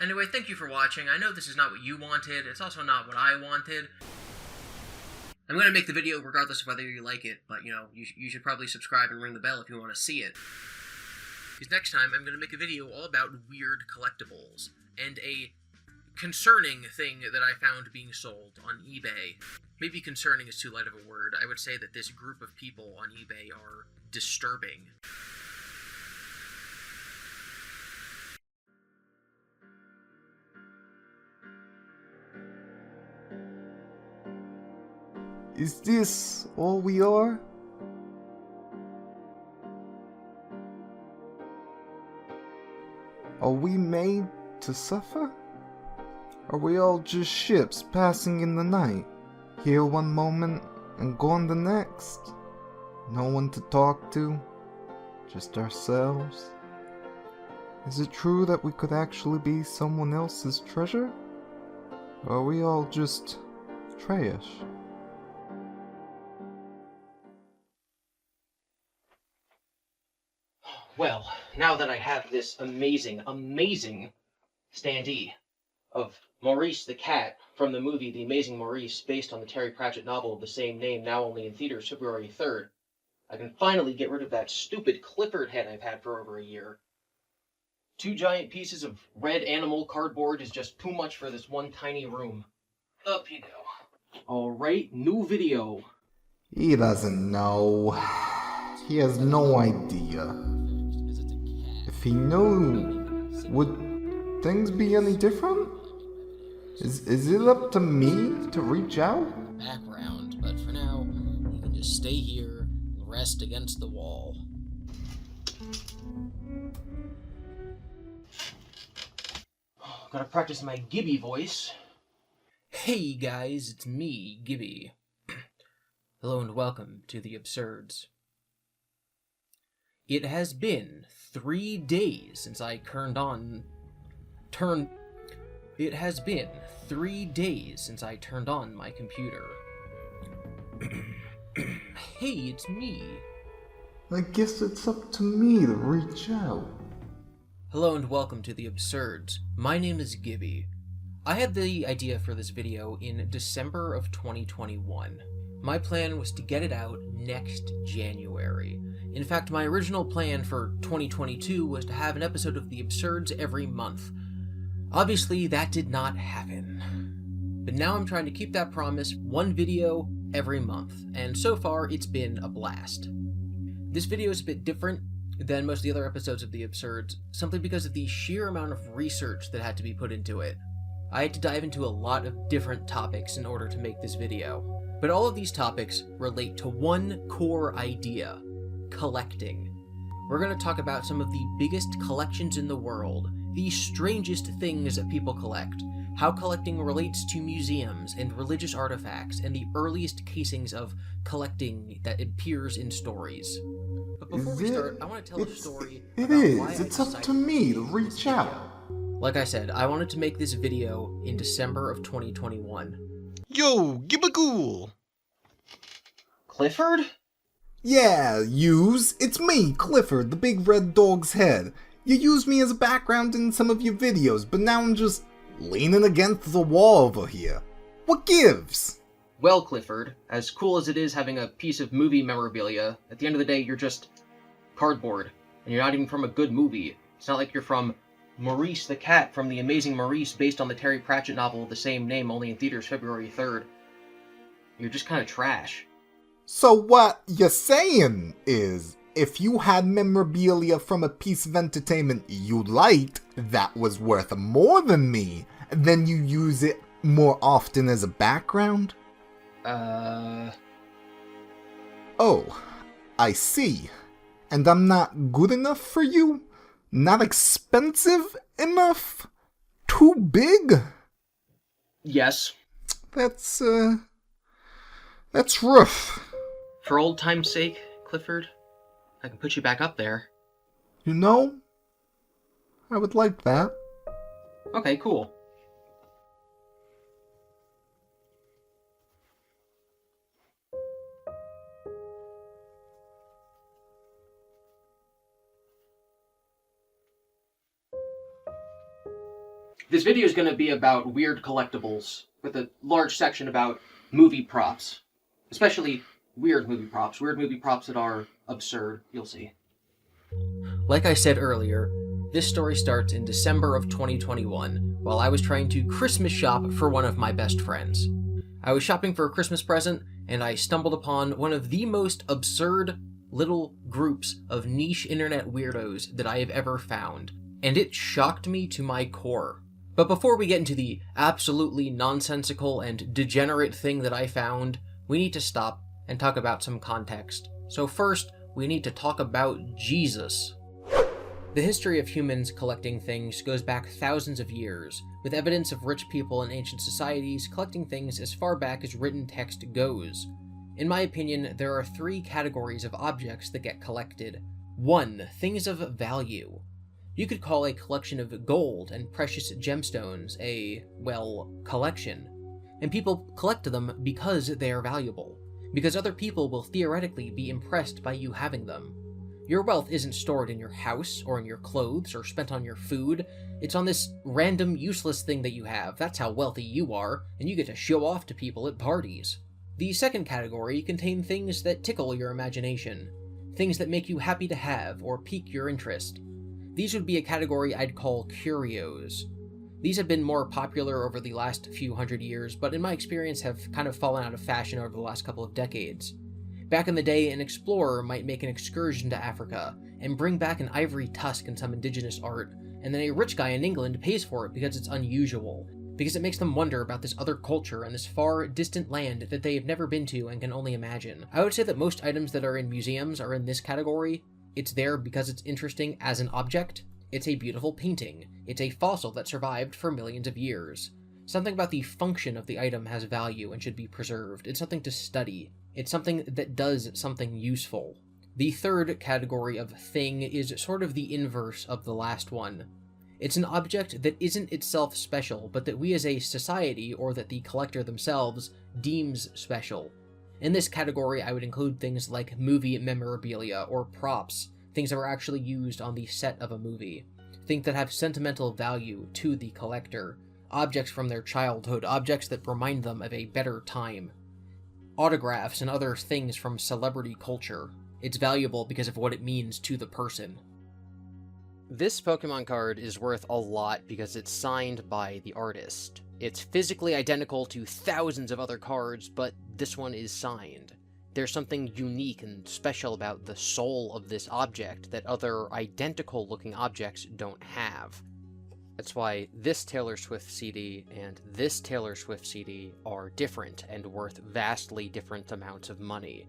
Anyway, thank you for watching. I know this is not what you wanted. It's also not what I wanted. I'm going to make the video regardless of whether you like it, but, you should probably subscribe and ring the bell if you want to see it. Because next time, I'm going to make a video all about weird collectibles, and a concerning thing that I found being sold on eBay. Maybe concerning is too light of a word. I would say that this group of people on eBay are disturbing. Is this all we are? Are we made to suffer? Are we all just ships passing in the night? Here one moment and gone the next? No one to talk to? Just ourselves? Is it true that we could actually be someone else's treasure? Or are we all just trash? Well, now that I have this amazing standee of Maurice the Cat from the movie The Amazing Maurice, based on the Terry Pratchett novel of the same name, now only in theaters February 3rd, I can finally get rid of that stupid Clifford head I've had for over a year. 2 giant pieces of red animal cardboard is just too much for this one tiny room. Up you go. Alright, new video. He doesn't know. He has no idea. If he knew, would things be any different? Is it up to me to reach out? Background, but for now, you can just stay here and rest against the wall. Gotta practice my GiBi voice. Hey guys, it's me, GiBi. Hello and welcome to the Absurds. It has been 3 days since I It has been 3 days since I turned on my computer. Hey, it's me. I guess it's up to me to reach out. Hello and welcome to the Absurds. My name is GiBi. I had the idea for this video in December of 2021. My plan was to get it out next January. In fact, my original plan for 2022 was to have an episode of the Absurds every month. Obviously, that did not happen. But now I'm trying to keep that promise, 1 video every month, and so far it's been a blast. This video is a bit different than most of the other episodes of the Absurds, simply because of the sheer amount of research that had to be put into it. I had to dive into a lot of different topics in order to make this video. But all of these topics relate to one core idea: collecting. We're going to talk about some of the biggest collections in the world, the strangest things that people collect, how collecting relates to museums and religious artifacts, and the earliest casings of collecting that appears in stories. But before we start, I want to tell a story about why It's up to me to reach out. Like I said, I wanted to make this video in December of 2021. Yo, Gibagool! Clifford? Yeah, it's me, Clifford, the big red dog's head. You used me as a background in some of your videos, but now I'm just leaning against the wall over here. What gives? Well, Clifford, as cool as it is having a piece of movie memorabilia, at the end of the day, you're just cardboard, and you're not even from a good movie. It's not like you're from Maurice the Cat from The Amazing Maurice, based on the Terry Pratchett novel of the same name, only in theaters February 3rd. You're just kind of trash. So what you're saying is, if you had memorabilia from a piece of entertainment you liked that was worth more than me, then you use it more often as a background? Oh, I see. And I'm not good enough for you? Not expensive enough? Too big? Yes. That's rough. For old time's sake, Clifford, I can put you back up there. You know, I would like that. Okay, cool. This video is going to be about weird collectibles, with a large section about movie props. Especially weird movie props that are absurd, you'll see. Like I said earlier, this story starts in December of 2021, while I was trying to Christmas shop for one of my best friends. I was shopping for a Christmas present, and I stumbled upon one of the most absurd little groups of niche internet weirdos that I have ever found, and it shocked me to my core. But before we get into the absolutely nonsensical and degenerate thing that I found, we need to stop and talk about some context. So first, we need to talk about Jesus. The history of humans collecting things goes back thousands of years, with evidence of rich people in ancient societies collecting things as far back as written text goes. In my opinion, there are three categories of objects that get collected. 1. Things of value. You could call a collection of gold and precious gemstones a, well, collection. And people collect them because they are valuable. Because other people will theoretically be impressed by you having them. Your wealth isn't stored in your house, or in your clothes, or spent on your food. It's on this random, useless thing that you have. That's how wealthy you are, and you get to show off to people at parties. The second category contain things that tickle your imagination. Things that make you happy to have, or pique your interest. These would be a category I'd call curios. These have been more popular over the last few hundred years, but in my experience have kind of fallen out of fashion over the last couple of decades. Back in the day, an explorer might make an excursion to Africa, and bring back an ivory tusk and some indigenous art, and then a rich guy in England pays for it because it's unusual, because it makes them wonder about this other culture and this far, distant land that they have never been to and can only imagine. I would say that most items that are in museums are in this category. It's there because it's interesting as an object. It's a beautiful painting. It's a fossil that survived for millions of years. Something about the function of the item has value and should be preserved. It's something to study. It's something that does something useful. The third category of thing is sort of the inverse of the last one. It's an object that isn't itself special, but that we as a society, or that the collector themselves, deems special. In this category, I would include things like movie memorabilia or props, things that were actually used on the set of a movie, things that have sentimental value to the collector, objects from their childhood, objects that remind them of a better time, autographs and other things from celebrity culture. It's valuable because of what it means to the person. This Pokemon card is worth a lot because it's signed by the artist. It's physically identical to thousands of other cards, but this one is signed. There's something unique and special about the soul of this object that other identical-looking objects don't have. That's why this Taylor Swift CD and this Taylor Swift CD are different and worth vastly different amounts of money.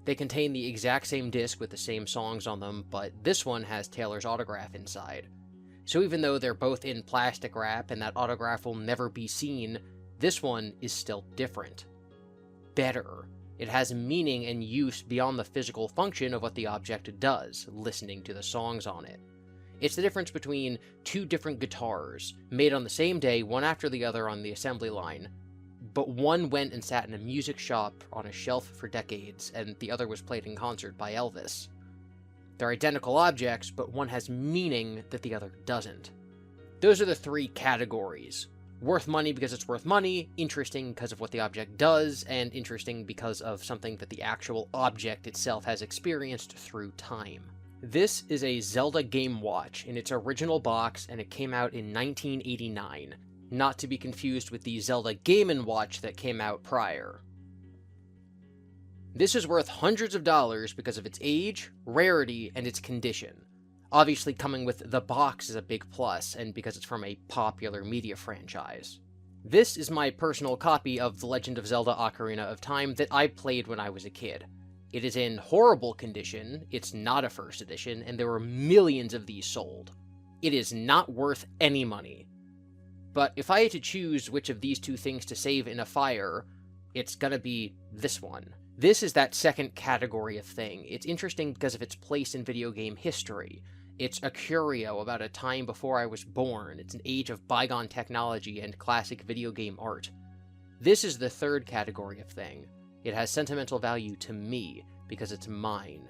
They contain the exact same disc with the same songs on them, but this one has Taylor's autograph inside. So even though they're both in plastic wrap and that autograph will never be seen, this one is still different. Better. It has meaning and use beyond the physical function of what the object does, listening to the songs on it. It's the difference between two different guitars, made on the same day, one after the other on the assembly line, but one went and sat in a music shop on a shelf for decades, and the other was played in concert by Elvis. They're identical objects, but one has meaning that the other doesn't. Those are the three categories. Worth money because it's worth money, interesting because of what the object does, and interesting because of something that the actual object itself has experienced through time. This is a Zelda Game Watch in its original box, and it came out in 1989, not to be confused with the Zelda Game & Watch that came out prior. This is worth hundreds of dollars because of its age, rarity, and its condition. Obviously coming with the box is a big plus, and because it's from a popular media franchise. This is my personal copy of The Legend of Zelda Ocarina of Time that I played when I was a kid. It is in horrible condition, it's not a first edition, and there were millions of these sold. It is not worth any money. But if I had to choose which of these two things to save in a fire, it's gonna be this one. This is that second category of thing. It's interesting because of its place in video game history. It's a curio about a time before I was born. It's an age of bygone technology and classic video game art. This is the third category of thing. It has sentimental value to me because it's mine.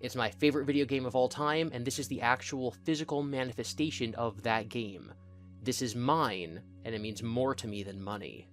It's my favorite video game of all time, and this is the actual physical manifestation of that game. This is mine, and it means more to me than money.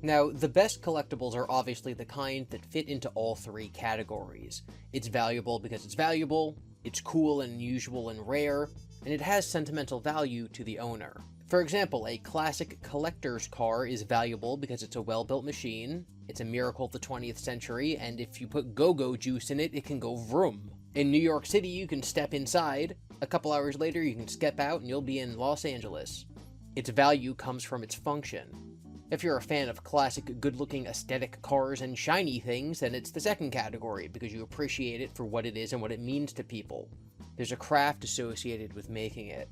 Now, the best collectibles are obviously the kind that fit into all three categories. It's valuable because it's valuable, it's cool and unusual and rare, and it has sentimental value to the owner. For example, a classic collector's car is valuable because it's a well-built machine, it's a miracle of the 20th century, and if you put go-go juice in it, it can go vroom. In New York City, you can step inside, a couple hours later you can step out and you'll be in Los Angeles. Its value comes from its function. If you're a fan of classic, good-looking, aesthetic cars and shiny things, then it's the second category, because you appreciate it for what it is and what it means to people. There's a craft associated with making it.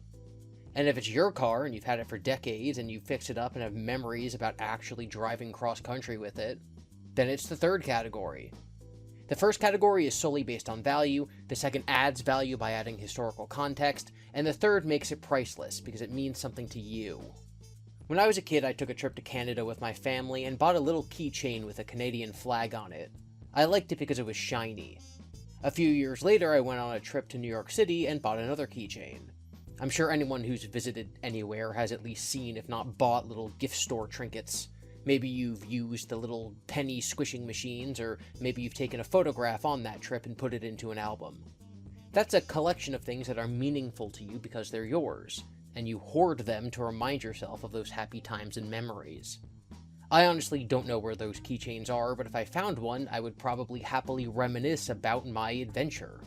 And if it's your car, and you've had it for decades, and you fix it up and have memories about actually driving cross-country with it, then it's the third category. The first category is solely based on value, the second adds value by adding historical context, and the third makes it priceless, because it means something to you. When I was a kid, I took a trip to Canada with my family and bought a little keychain with a Canadian flag on it. I liked it because it was shiny. A few years later, I went on a trip to New York City and bought another keychain. I'm sure anyone who's visited anywhere has at least seen, if not bought, little gift store trinkets. Maybe you've used the little penny squishing machines, or maybe you've taken a photograph on that trip and put it into an album. That's a collection of things that are meaningful to you because they're yours, and you hoard them to remind yourself of those happy times and memories. I honestly don't know where those keychains are, but if I found one, I would probably happily reminisce about my adventure,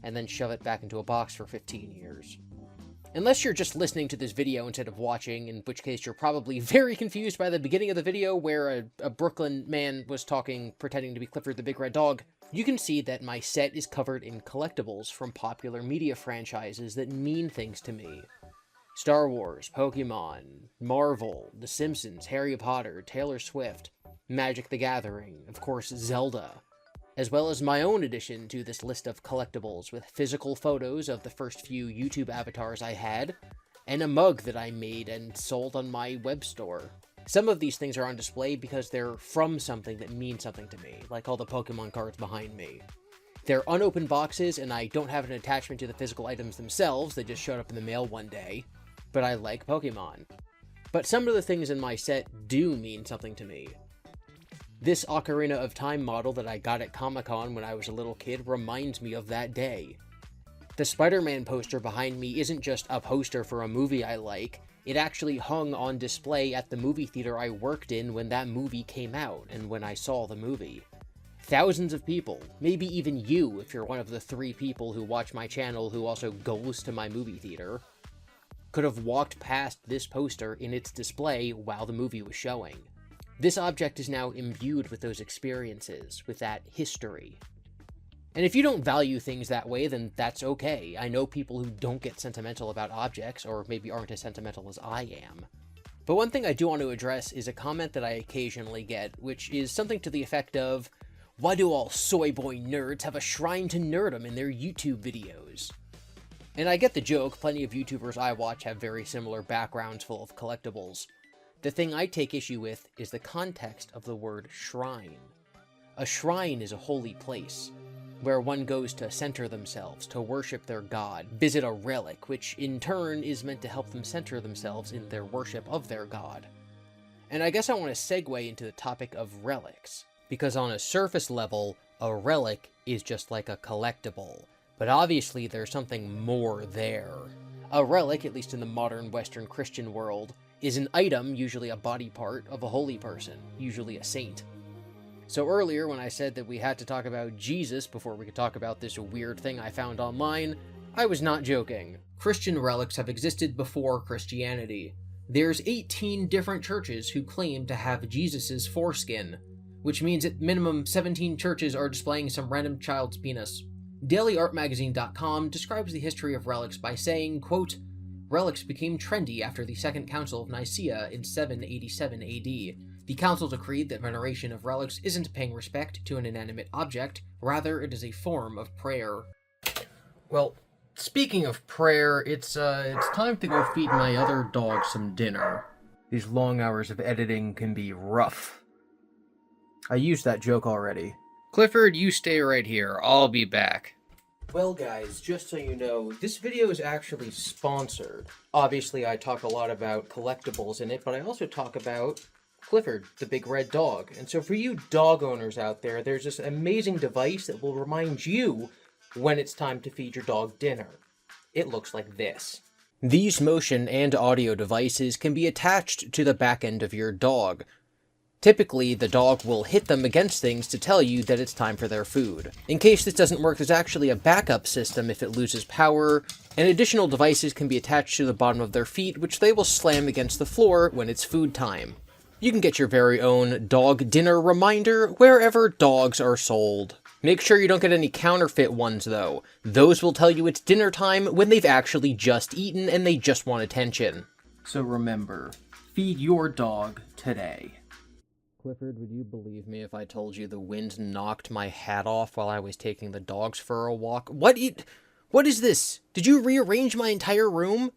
and then shove it back into a box for 15 years. Unless you're just listening to this video instead of watching, in which case you're probably very confused by the beginning of the video where a Brooklyn man was talking, pretending to be Clifford the Big Red Dog, you can see that my set is covered in collectibles from popular media franchises that mean things to me. Star Wars, Pokemon, Marvel, The Simpsons, Harry Potter, Taylor Swift, Magic the Gathering, of course Zelda, as well as my own addition to this list of collectibles with physical photos of the first few YouTube avatars I had, and a mug that I made and sold on my web store. Some of these things are on display because they're from something that means something to me, like all the Pokemon cards behind me. They're unopened boxes, and I don't have an attachment to the physical items themselves, they just showed up in the mail one day. But I like Pokemon. But some of the things in my set do mean something to me. This Ocarina of Time model that I got at Comic-Con when I was a little kid reminds me of that day. The Spider-Man poster behind me isn't just a poster for a movie I like, it actually hung on display at the movie theater I worked in when that movie came out, and when I saw the movie. Thousands of people, maybe even you if you're one of the 3 people who watch my channel who also goes to my movie theater, could have walked past this poster in its display while the movie was showing. This object is now imbued with those experiences, with that history. And if you don't value things that way, then that's okay. I know people who don't get sentimental about objects, or maybe aren't as sentimental as I am. But one thing I do want to address is a comment that I occasionally get, which is something to the effect of, why do all soy boy nerds have a shrine to nerdom in their YouTube videos? And I get the joke, plenty of YouTubers I watch have very similar backgrounds full of collectibles. The thing I take issue with is the context of the word shrine. A shrine is a holy place, where one goes to center themselves, to worship their god, visit a relic, which in turn is meant to help them center themselves in their worship of their god. And I guess I want to segue into the topic of relics, because on a surface level, a relic is just like a collectible. But obviously there's something more there. A relic, at least in the modern Western Christian world, is an item, usually a body part, of a holy person, usually a saint. So earlier, when I said that we had to talk about Jesus before we could talk about this weird thing I found online, I was not joking. Christian relics have existed before Christianity. There's 18 different churches who claim to have Jesus's foreskin, which means at minimum 17 churches are displaying some random child's penis. DailyArtMagazine.com describes the history of relics by saying, quote, relics became trendy after the Second Council of Nicaea in 787 AD. The council decreed that veneration of relics isn't paying respect to an inanimate object, rather it is a form of prayer. Well, speaking of prayer, it's time to go feed my other dog some dinner. These long hours of editing can be rough. I used that joke already. Clifford, you stay right here. I'll be back. Well guys, just so you know, this video is actually sponsored. Obviously I talk a lot about collectibles in it, but I also talk about Clifford, the big red dog. And so for you dog owners out there, there's this amazing device that will remind you when it's time to feed your dog dinner. It looks like this. These motion and audio devices can be attached to the back end of your dog. Typically, the dog will hit them against things to tell you that it's time for their food. In case this doesn't work, there's actually a backup system if it loses power, and additional devices can be attached to the bottom of their feet, which they will slam against the floor when it's food time. You can get your very own dog dinner reminder wherever dogs are sold. Make sure you don't get any counterfeit ones, though. Those will tell you it's dinner time when they've actually just eaten and they just want attention. So remember, feed your dog today. Clifford, would you believe me if I told you the wind knocked my hat off while I was taking the dogs for a walk? What is this? Did you rearrange my entire room?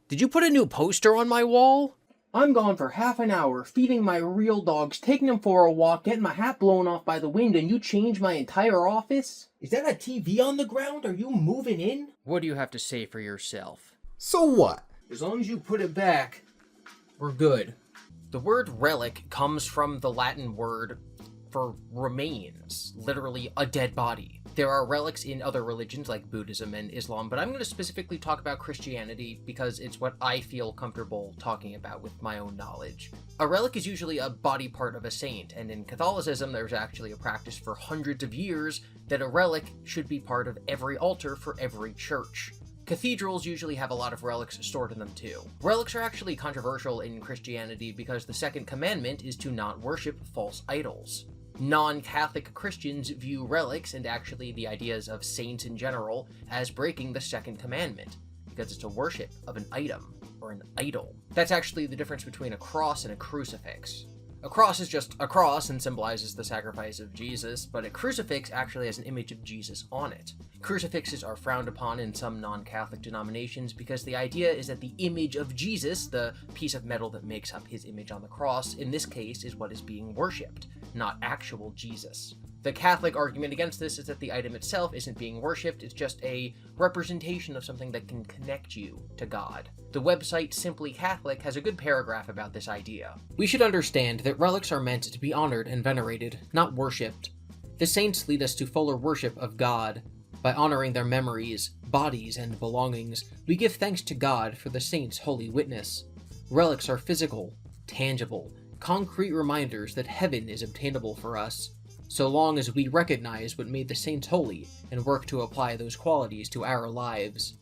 Did you put a new poster on my wall? I'm gone for half an hour, feeding my real dogs, taking them for a walk, getting my hat blown off by the wind, and you changed my entire office? Is that a TV on the ground? Are you moving in? What do you have to say for yourself? So what? As long as you put it back, we're good. The word relic comes from the Latin word for remains, literally a dead body. There are relics in other religions like Buddhism and Islam, but I'm going to specifically talk about Christianity because it's what I feel comfortable talking about with my own knowledge. A relic is usually a body part of a saint, and in Catholicism there's actually a practice for hundreds of years that a relic should be part of every altar for every church. Cathedrals usually have a lot of relics stored in them too. Relics are actually controversial in Christianity because the second commandment is to not worship false idols. Non-Catholic Christians view relics, and actually the ideas of saints in general, as breaking the second commandment, because it's a worship of an item, or an idol. That's actually the difference between a cross and a crucifix. A cross is just a cross and symbolizes the sacrifice of Jesus, but a crucifix actually has an image of Jesus on it. Crucifixes are frowned upon in some non-Catholic denominations because the idea is that the image of Jesus, the piece of metal that makes up his image on the cross, in this case is what is being worshipped, not actual Jesus. The Catholic argument against this is that the item itself isn't being worshipped, it's just a representation of something that can connect you to God. The website Simply Catholic has a good paragraph about this idea. We should understand that relics are meant to be honored and venerated, not worshipped. The saints lead us to fuller worship of God. By honoring their memories, bodies, and belongings, we give thanks to God for the saints' holy witness. Relics are physical, tangible, concrete reminders that heaven is obtainable for us, so long as we recognize what made the saints holy and work to apply those qualities to our lives.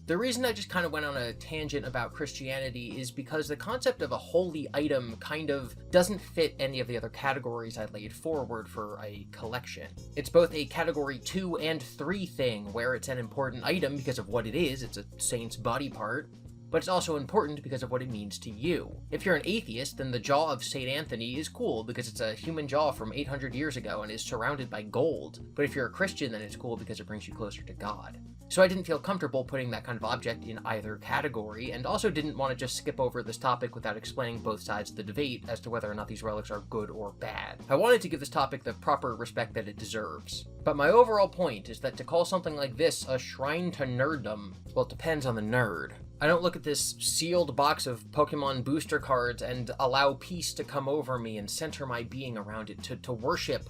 The reason I just kind of went on a tangent about Christianity is because the concept of a holy item kind of doesn't fit any of the other categories I laid forward for a collection. It's both a category 2 and 3 thing, where it's an important item because of what it is, it's a saint's body part, but it's also important because of what it means to you. If you're an atheist, then the jaw of St. Anthony is cool because it's a human jaw from 800 years ago and is surrounded by gold. But if you're a Christian, then it's cool because it brings you closer to God. So I didn't feel comfortable putting that kind of object in either category, and also didn't want to just skip over this topic without explaining both sides of the debate as to whether or not these relics are good or bad. I wanted to give this topic the proper respect that it deserves. But my overall point is that to call something like this a shrine to nerddom, well, it depends on the nerd. I don't look at this sealed box of Pokemon booster cards and allow peace to come over me and center my being around it to worship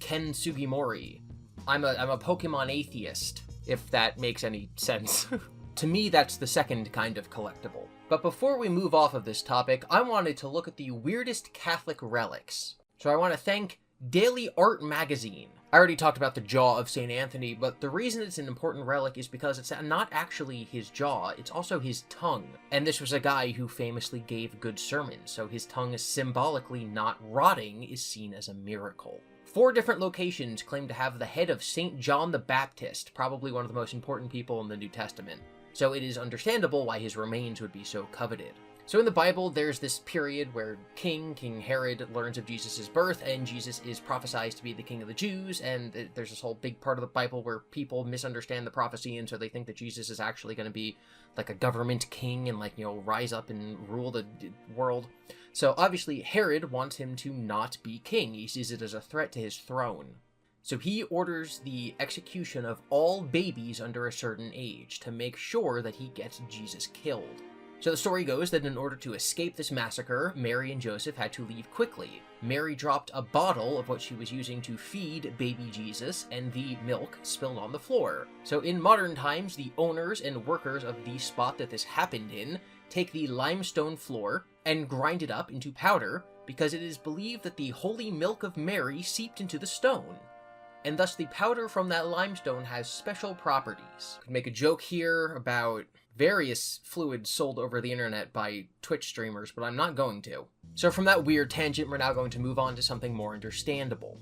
Ken Sugimori. I'm a Pokemon atheist, if that makes any sense. To me, that's the second kind of collectible. But before we move off of this topic, I wanted to look at the weirdest Catholic relics. So I want to thank Daily Art Magazine. I already talked about the jaw of St. Anthony, but the reason it's an important relic is because it's not actually his jaw, it's also his tongue. And this was a guy who famously gave good sermons, so his tongue symbolically not rotting is seen as a miracle. 4 different locations claim to have the head of St. John the Baptist, probably one of the most important people in the New Testament. So it is understandable why his remains would be so coveted. So in the Bible, there's this period where King Herod learns of Jesus' birth, and Jesus is prophesied to be the king of the Jews, and there's this whole big part of the Bible where people misunderstand the prophecy, and so they think that Jesus is actually going to be like a government king and rise up and rule the world. So obviously Herod wants him to not be king. He sees it as a threat to his throne. So he orders the execution of all babies under a certain age to make sure that he gets Jesus killed. So the story goes that in order to escape this massacre, Mary and Joseph had to leave quickly. Mary dropped a bottle of what she was using to feed baby Jesus, and the milk spilled on the floor. So in modern times, the owners and workers of the spot that this happened in take the limestone floor and grind it up into powder, because it is believed that the holy milk of Mary seeped into the stone, and thus the powder from that limestone has special properties. I could make a joke here about various fluids sold over the internet by Twitch streamers, but I'm not going to. So from that weird tangent, we're now going to move on to something more understandable.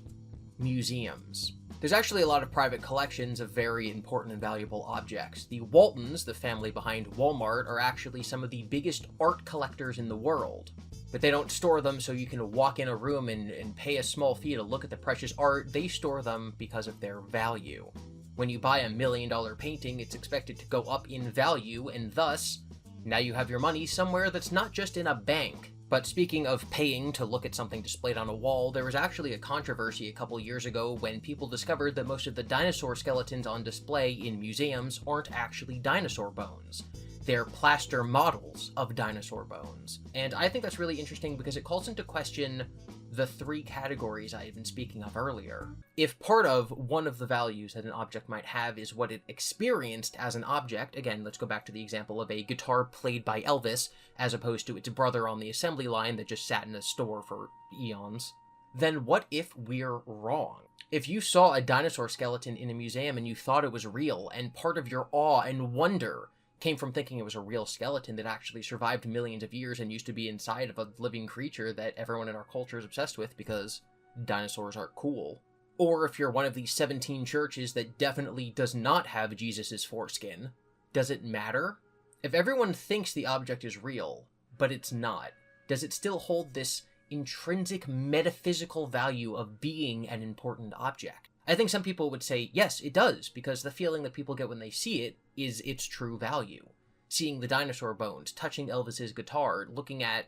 Museums. There's actually a lot of private collections of very important and valuable objects. The Waltons, the family behind Walmart, are actually some of the biggest art collectors in the world. But they don't store them so you can walk in a room and pay a small fee to look at the precious art. They store them because of their value. When you buy $1 million painting, it's expected to go up in value, and thus, now you have your money somewhere that's not just in a bank. But speaking of paying to look at something displayed on a wall, there was actually a controversy a couple years ago when people discovered that most of the dinosaur skeletons on display in museums aren't actually dinosaur bones. They're plaster models of dinosaur bones. And I think that's really interesting because it calls into question the 3 categories I had been speaking of earlier. If part of one of the values that an object might have is what it experienced as an object, again, let's go back to the example of a guitar played by Elvis, as opposed to its brother on the assembly line that just sat in a store for eons, then what if we're wrong? If you saw a dinosaur skeleton in a museum and you thought it was real, and part of your awe and wonder came from thinking it was a real skeleton that actually survived millions of years and used to be inside of a living creature that everyone in our culture is obsessed with because dinosaurs are cool. Or if you're one of these 17 churches that definitely does not have Jesus's foreskin, does it matter? If everyone thinks the object is real, but it's not, does it still hold this intrinsic metaphysical value of being an important object? I think some people would say, yes, it does, because the feeling that people get when they see it is its true value. Seeing the dinosaur bones, touching Elvis's guitar, looking at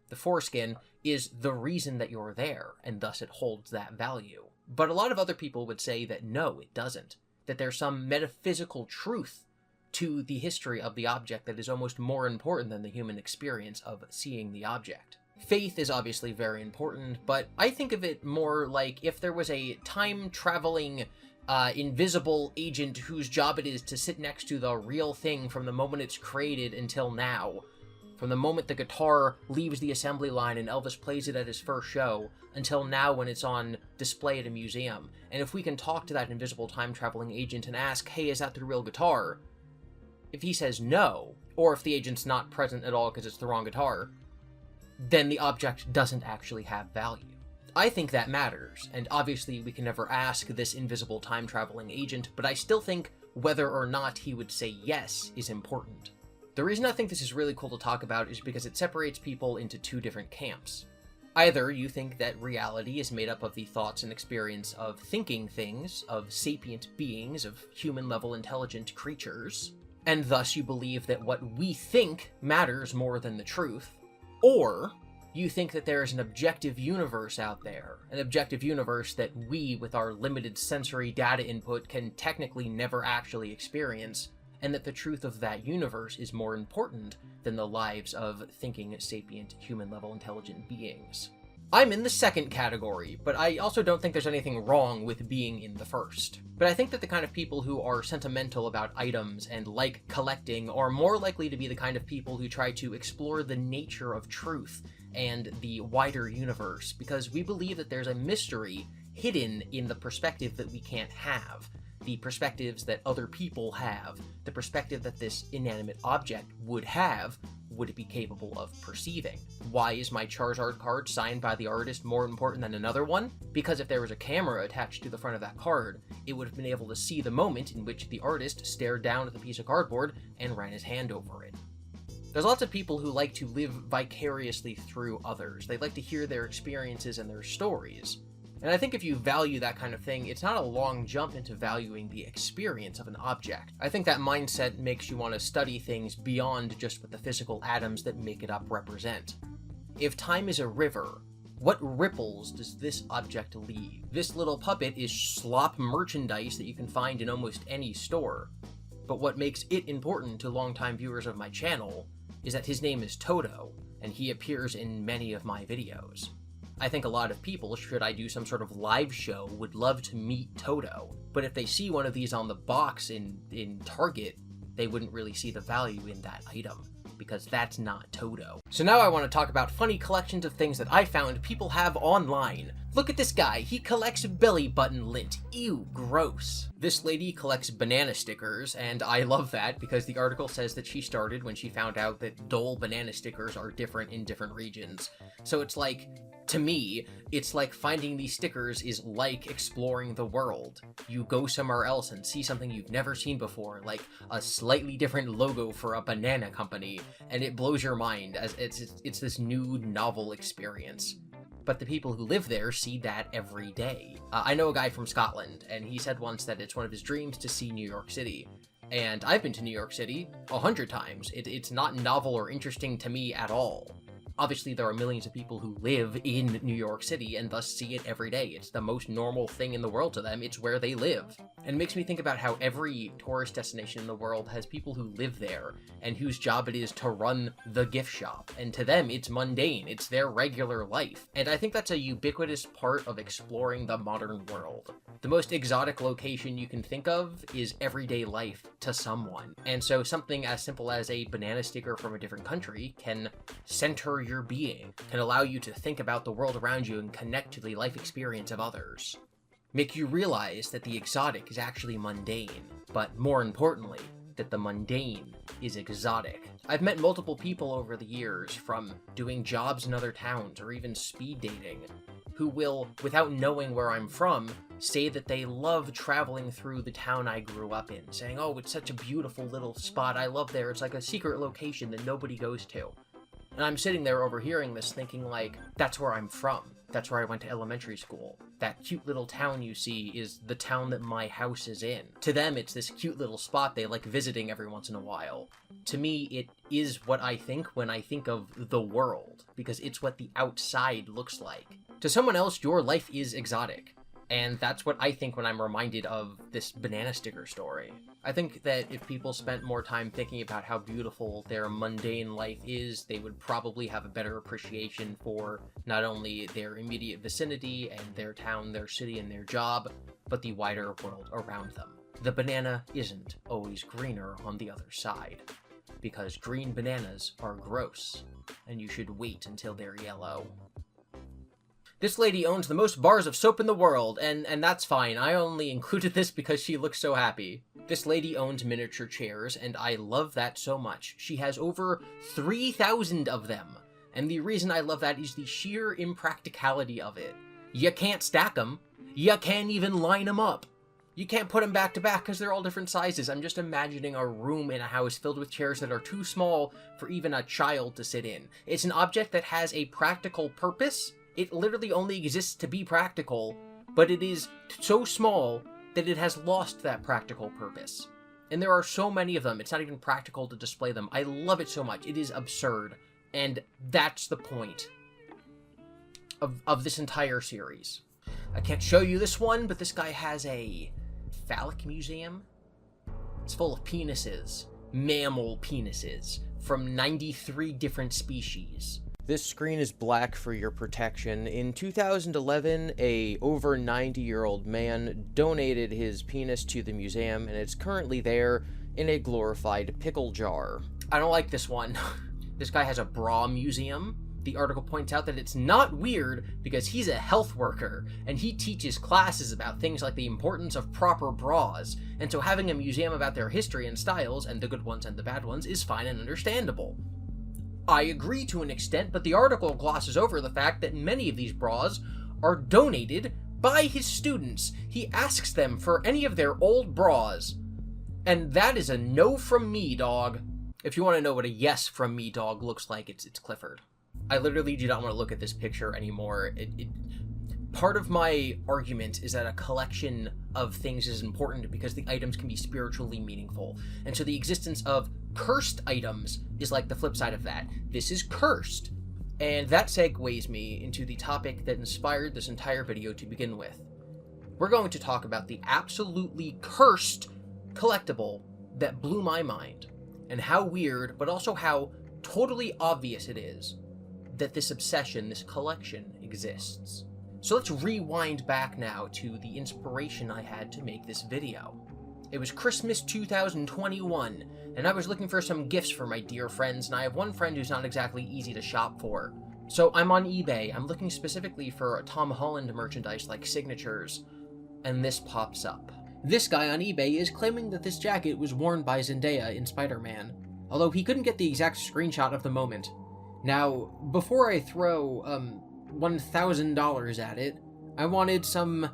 the foreskin is the reason that you're there, and thus it holds that value. But a lot of other people would say that no, it doesn't. That there's some metaphysical truth to the history of the object that is almost more important than the human experience of seeing the object. Faith is obviously very important, but I think of it more like if there was a time-traveling, invisible agent whose job it is to sit next to the real thing from the moment it's created until now. From the moment the guitar leaves the assembly line and Elvis plays it at his first show, until now when it's on display at a museum. And if we can talk to that invisible time-traveling agent and ask, hey, is that the real guitar? If he says no, or if the agent's not present at all because it's the wrong guitar, then the object doesn't actually have value. I think that matters, and obviously we can never ask this invisible time-traveling agent, but I still think whether or not he would say yes is important. The reason I think this is really cool to talk about is because it separates people into 2 different camps. Either you think that reality is made up of the thoughts and experience of thinking things, of sapient beings, of human-level intelligent creatures, and thus you believe that what we think matters more than the truth, or you think that there is an objective universe out there, an objective universe that we, with our limited sensory data input, can technically never actually experience, and that the truth of that universe is more important than the lives of thinking, sapient, human-level intelligent beings. I'm in the second category, but I also don't think there's anything wrong with being in the first. But I think that the kind of people who are sentimental about items and like collecting are more likely to be the kind of people who try to explore the nature of truth and the wider universe, because we believe that there's a mystery hidden in the perspective that we can't have, the perspectives that other people have, the perspective that this inanimate object would have, would it be capable of perceiving. Why is my Charizard card signed by the artist more important than another one? Because if there was a camera attached to the front of that card, it would have been able to see the moment in which the artist stared down at the piece of cardboard and ran his hand over it. There's lots of people who like to live vicariously through others. They like to hear their experiences and their stories. And I think if you value that kind of thing, it's not a long jump into valuing the experience of an object. I think that mindset makes you want to study things beyond just what the physical atoms that make it up represent. If time is a river, What ripples does this object leave? This little puppet is slop merchandise that you can find in almost any store. But what makes it important to longtime viewers of my channel is that his name is Toto, and he appears in many of my videos. I think a lot of people, should I do some sort of live show, would love to meet Toto, but if they see one of these on the box in Target, they wouldn't really see the value in that item, because that's not Toto. So now I want to talk about funny collections of things that I found people have online. Look at this guy, he collects belly button lint. Ew, gross. This lady collects banana stickers, and I love that because the article says that she started when she found out that Dole banana stickers are different in different regions. So it's like, to me, it's like finding these stickers is like exploring the world. You go somewhere else and see something you've never seen before, like a slightly different logo for a banana company, and it blows your mind as it's this new novel experience. But the people who live there see that every day. I know a guy from Scotland, and he said once that it's one of his dreams to see New York City. And I've been to New York City 100 times. It's not novel or interesting to me at all. Obviously, there are millions of people who live in New York City and thus see it every day. It's the most normal thing in the world to them. It's where they live. And it makes me think about how every tourist destination in the world has people who live there and whose job it is to run the gift shop. And to them, it's mundane. It's their regular life. And I think that's a ubiquitous part of exploring the modern world. The most exotic location you can think of is everyday life to someone. And so something as simple as a banana sticker from a different country can center your being, can allow you to think about the world around you and connect to the life experience of others. Make you realize that the exotic is actually mundane, but more importantly, that the mundane is exotic. I've met multiple people over the years, from doing jobs in other towns or even speed dating, who will, without knowing where I'm from, say that they love traveling through the town I grew up in, saying, oh, it's such a beautiful little spot, I love there, it's like a secret location that nobody goes to. And I'm sitting there overhearing this thinking like, that's where I'm from. That's where I went to elementary school. That cute little town you see is the town that my house is in. To them, it's this cute little spot they like visiting every once in a while. To me, it is what I think when I think of the world, because it's what the outside looks like. To someone else, your life is exotic. And that's what I think when I'm reminded of this banana sticker story. I think that if people spent more time thinking about how beautiful their mundane life is, they would probably have a better appreciation for not only their immediate vicinity and their town, their city, and their job, but the wider world around them. The banana isn't always greener on the other side, because green bananas are gross, and you should wait until they're yellow. This lady owns the most bars of soap in the world, and that's fine. I only included this because she looks so happy. This lady owns miniature chairs, and I love that so much. She has over 3,000 of them, and the reason I love that is the sheer impracticality of it. You can't stack them. You can't even line them up. You can't put them back to back because they're all different sizes. I'm just imagining a room in a house filled with chairs that are too small for even a child to sit in. It's an object that has a practical purpose. It literally only exists to be practical, but it is so small that it has lost that practical purpose. And there are so many of them, it's not even practical to display them. I love it so much. It is absurd. And that's the point of this entire series. I can't show you this one, but this guy has a phallic museum. It's full of penises. Mammal penises. From 93 different species. This screen is black for your protection. In 2011, a over 90-year-old man donated his penis to the museum, and it's currently there in a glorified pickle jar. I don't like this one. This guy has a bra museum. The article points out that it's not weird because he's a health worker, and he teaches classes about things like the importance of proper bras, and so having a museum about their history and styles, and the good ones and the bad ones, is fine and understandable. I agree to an extent, but the article glosses over the fact that many of these bras are donated by his students. He asks them for any of their old bras. And that is a no from me, dog. If you want to know what a yes from me, dog, looks like, it's Clifford. I literally do not want to look at this picture anymore. Part of my argument is that a collection of things is important because the items can be spiritually meaningful. And so the existence of cursed items is like the flip side of that. This is cursed. And that segues me into the topic that inspired this entire video to begin with. We're going to talk about the absolutely cursed collectible that blew my mind, and how weird, but also how totally obvious it is that this obsession, this collection, exists. So let's rewind back now to the inspiration I had to make this video. It was Christmas 2021, and I was looking for some gifts for my dear friends, and I have one friend who's not exactly easy to shop for. So I'm on eBay, I'm looking specifically for Tom Holland merchandise like signatures, and this pops up. This guy on eBay is claiming that this jacket was worn by Zendaya in Spider-Man, although he couldn't get the exact screenshot of the moment. Now, before I throw, $1,000 at it, I wanted some,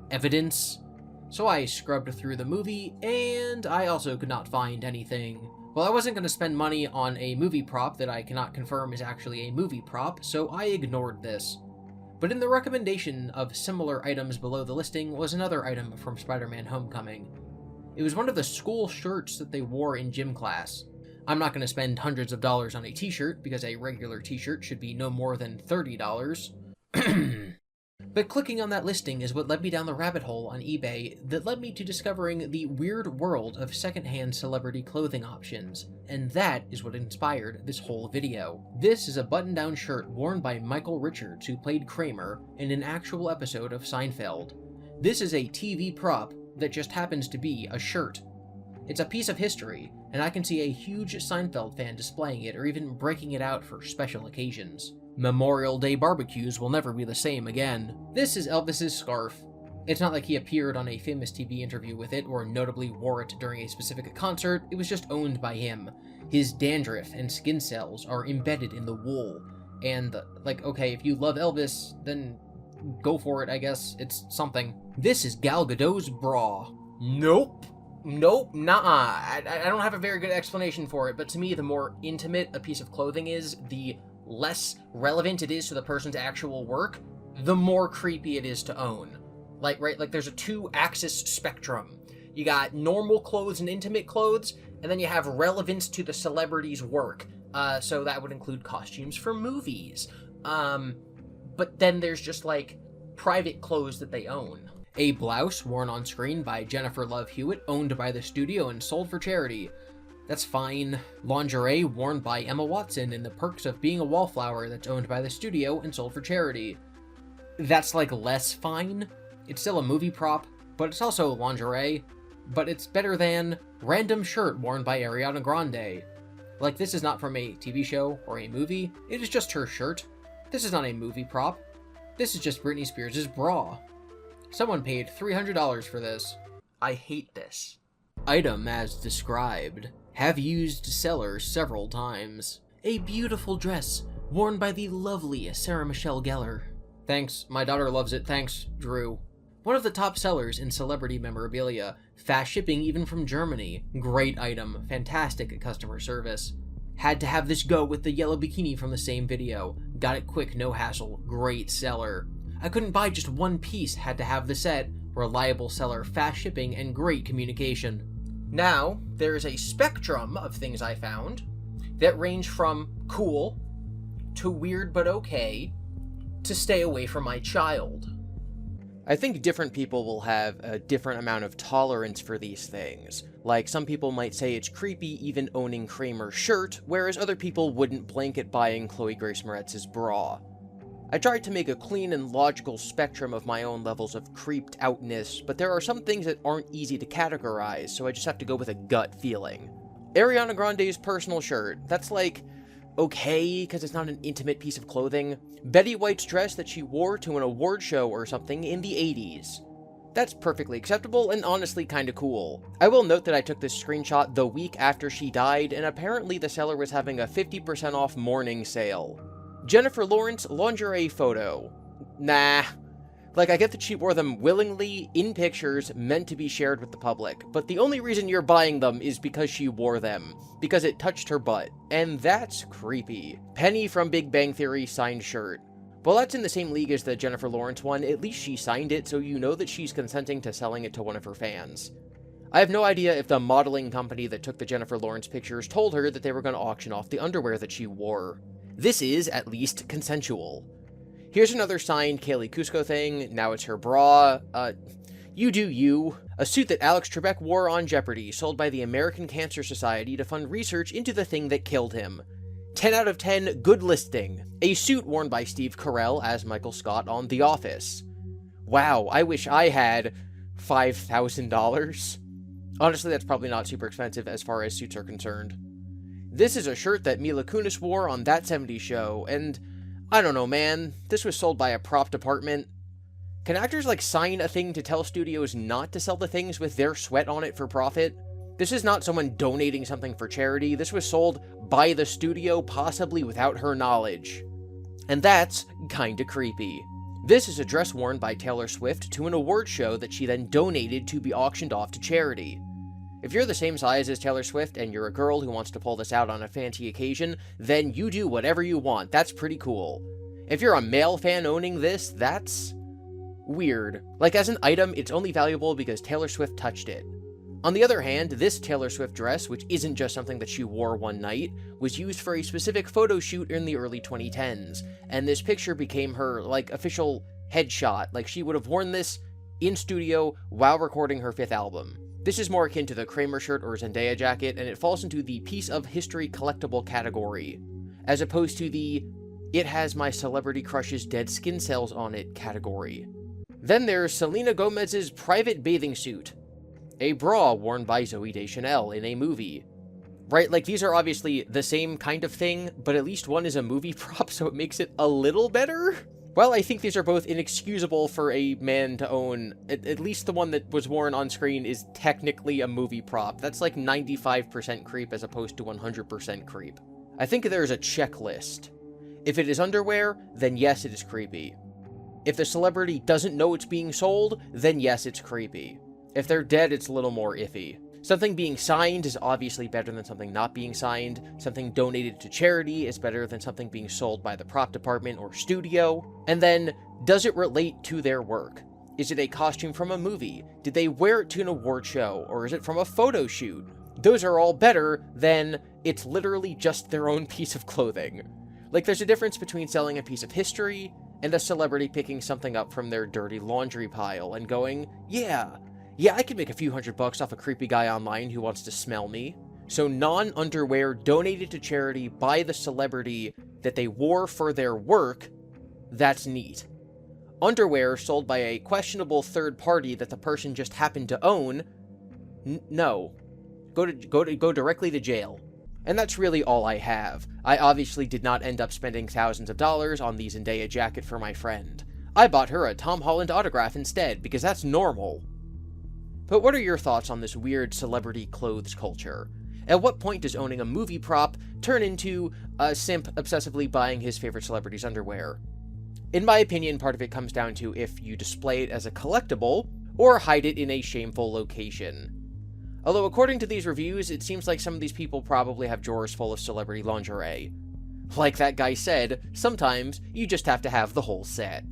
evidence. So I scrubbed through the movie, and I also could not find anything. Well, I wasn't going to spend money on a movie prop that I cannot confirm is actually a movie prop, so I ignored this. But in the recommendation of similar items below the listing was another item from Spider-Man Homecoming. It was one of the school shirts that they wore in gym class. I'm not going to spend hundreds of dollars on a t-shirt, because a regular t-shirt should be no more than $30. But clicking on that listing is what led me down the rabbit hole on eBay that led me to discovering the weird world of secondhand celebrity clothing options, and that is what inspired this whole video. This is a button-down shirt worn by Michael Richards, who played Kramer in an actual episode of Seinfeld. This is a TV prop that just happens to be a shirt. It's a piece of history, and I can see a huge Seinfeld fan displaying it or even breaking it out for special occasions. Memorial Day barbecues will never be the same again. This is Elvis's scarf. It's not like he appeared on a famous TV interview with it or notably wore it during a specific concert, it was just owned by him. His dandruff and skin cells are embedded in the wool. And, okay, if you love Elvis, then go for it, I guess. It's something. This is Gal Gadot's bra. Nope, nah. I don't have a very good explanation for it, but to me, the more intimate a piece of clothing is, the less relevant it is to the person's actual work, the more creepy it is to own. Like there's a two-axis spectrum. You got normal clothes and intimate clothes, and then you have relevance to the celebrity's work. So that would include costumes for movies. But then there's just, private clothes that they own. A blouse worn on screen by Jennifer Love Hewitt, owned by the studio and sold for charity. That's fine. Lingerie worn by Emma Watson in The Perks of Being a Wallflower, that's owned by the studio and sold for charity. That's, less fine. It's still a movie prop, but it's also lingerie. But it's better than random shirt worn by Ariana Grande. This is not from a TV show or a movie, it is just her shirt. This is not a movie prop. This is just Britney Spears' bra. Someone paid $300 for this. I hate this. Item as described. Have used seller several times. A beautiful dress worn by the lovely Sarah Michelle Gellar. Thanks, my daughter loves it. Thanks, Drew. One of the top sellers in celebrity memorabilia. Fast shipping even from Germany. Great item. Fantastic customer service. Had to have this go with the yellow bikini from the same video. Got it quick, no hassle. Great seller. I couldn't buy just one piece. Had to have the set. Reliable seller, fast shipping, and great communication. Now, there is a spectrum of things I found that range from cool to weird but okay to stay away from my child. I think different people will have a different amount of tolerance for these things. Some people might say it's creepy even owning Kramer's shirt, whereas other people wouldn't blanket buying Chloe Grace Moretz's bra. I tried to make a clean and logical spectrum of my own levels of creeped outness, but there are some things that aren't easy to categorize, so I just have to go with a gut feeling. Ariana Grande's personal shirt, that's okay, because it's not an intimate piece of clothing. Betty White's dress that she wore to an award show or something in the 80s. That's perfectly acceptable and honestly kinda cool. I will note that I took this screenshot the week after she died, and apparently the seller was having a 50% off mourning sale. Jennifer Lawrence lingerie photo. Nah. I get that she wore them willingly, in pictures, meant to be shared with the public, but the only reason you're buying them is because she wore them. Because it touched her butt. And that's creepy. Penny from Big Bang Theory signed shirt. Well, that's in the same league as the Jennifer Lawrence one, at least she signed it, so you know that she's consenting to selling it to one of her fans. I have no idea if the modeling company that took the Jennifer Lawrence pictures told her that they were going to auction off the underwear that she wore. This is, at least, consensual. Here's another signed Kaylee Cusco thing. Now it's her bra. You do you. A suit that Alex Trebek wore on Jeopardy, sold by the American Cancer Society to fund research into the thing that killed him. 10 out of 10, good listing. A suit worn by Steve Carell as Michael Scott on The Office. Wow, I wish I had $5,000. Honestly, that's probably not super expensive as far as suits are concerned. This is a shirt that Mila Kunis wore on That 70s Show, and I don't know, man, this was sold by a prop department. Can actors, sign a thing to tell studios not to sell the things with their sweat on it for profit? This is not someone donating something for charity. This was sold by the studio, possibly without her knowledge. And that's kinda creepy. This is a dress worn by Taylor Swift to an award show that she then donated to be auctioned off to charity. If you're the same size as Taylor Swift and you're a girl who wants to pull this out on a fancy occasion, then you do whatever you want. That's pretty cool. If you're a male fan owning this, that's weird. As an item, it's only valuable because Taylor Swift touched it. On the other hand, this Taylor Swift dress, which isn't just something that she wore one night, was used for a specific photo shoot in the early 2010s, and this picture became her, official headshot. She would have worn this in studio while recording her 5th album. This is more akin to the Kramer shirt or Zendaya jacket, and it falls into the piece of history collectible category, as opposed to the it has my celebrity crush's dead skin cells on it category. Then there's Selena Gomez's private bathing suit, a bra worn by Zooey Deschanel in a movie. Right, these are obviously the same kind of thing, but at least one is a movie prop, so it makes it a little better? Well, I think these are both inexcusable for a man to own. At least the one that was worn on screen is technically a movie prop. That's 95% creep as opposed to 100% creep. I think there's a checklist. If it is underwear, then yes, it is creepy. If the celebrity doesn't know it's being sold, then yes, it's creepy. If they're dead, it's a little more iffy. Something being signed is obviously better than something not being signed. Something donated to charity is better than something being sold by the prop department or studio. And then, does it relate to their work? Is it a costume from a movie? Did they wear it to an award show? Or is it from a photo shoot? Those are all better than it's literally just their own piece of clothing. There's a difference between selling a piece of history and a celebrity picking something up from their dirty laundry pile and going, yeah, I can make a few $100 off a creepy guy online who wants to smell me. So non-underwear donated to charity by the celebrity that they wore for their work, that's neat. Underwear sold by a questionable third party that the person just happened to own, no. Go directly to jail. And that's really all I have. I obviously did not end up spending thousands of dollars on the Zendaya jacket for my friend. I bought her a Tom Holland autograph instead, because that's normal. But what are your thoughts on this weird celebrity clothes culture? At what point does owning a movie prop turn into a simp obsessively buying his favorite celebrity's underwear? In my opinion, part of it comes down to if you display it as a collectible, or hide it in a shameful location. Although according to these reviews, it seems like some of these people probably have drawers full of celebrity lingerie. Like that guy said, sometimes you just have to have the whole set.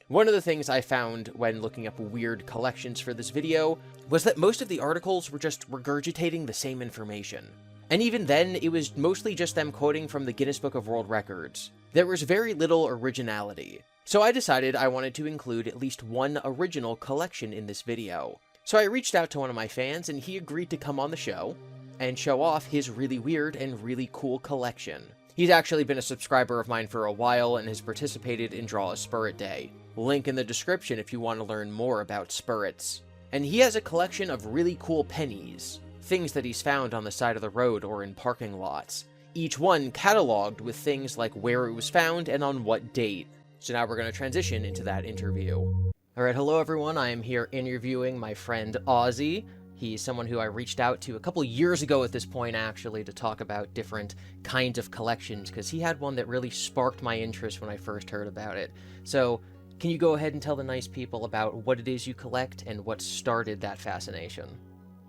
One of the things I found when looking up weird collections for this video was that most of the articles were just regurgitating the same information. And even then, it was mostly just them quoting from the Guinness Book of World Records. There was very little originality. So I decided I wanted to include at least one original collection in this video. So I reached out to one of my fans and he agreed to come on the show and show off his really weird and really cool collection. He's actually been a subscriber of mine for a while and has participated in Draw a Spirit Day. Link in the description if you want to learn more about spirits. And he has a collection of really cool pennies, things that he's found on the side of the road or in parking lots, each one cataloged with things like where it was found and on what date. So now we're going to transition into that interview. Alright, hello everyone, I am here interviewing my friend Ozzy. He's someone who I reached out to a couple years ago at this point, actually, to talk about different kinds of collections, because he had one that really sparked my interest when I first heard about it. So, can you go ahead and tell the nice people about what it is you collect and what started that fascination?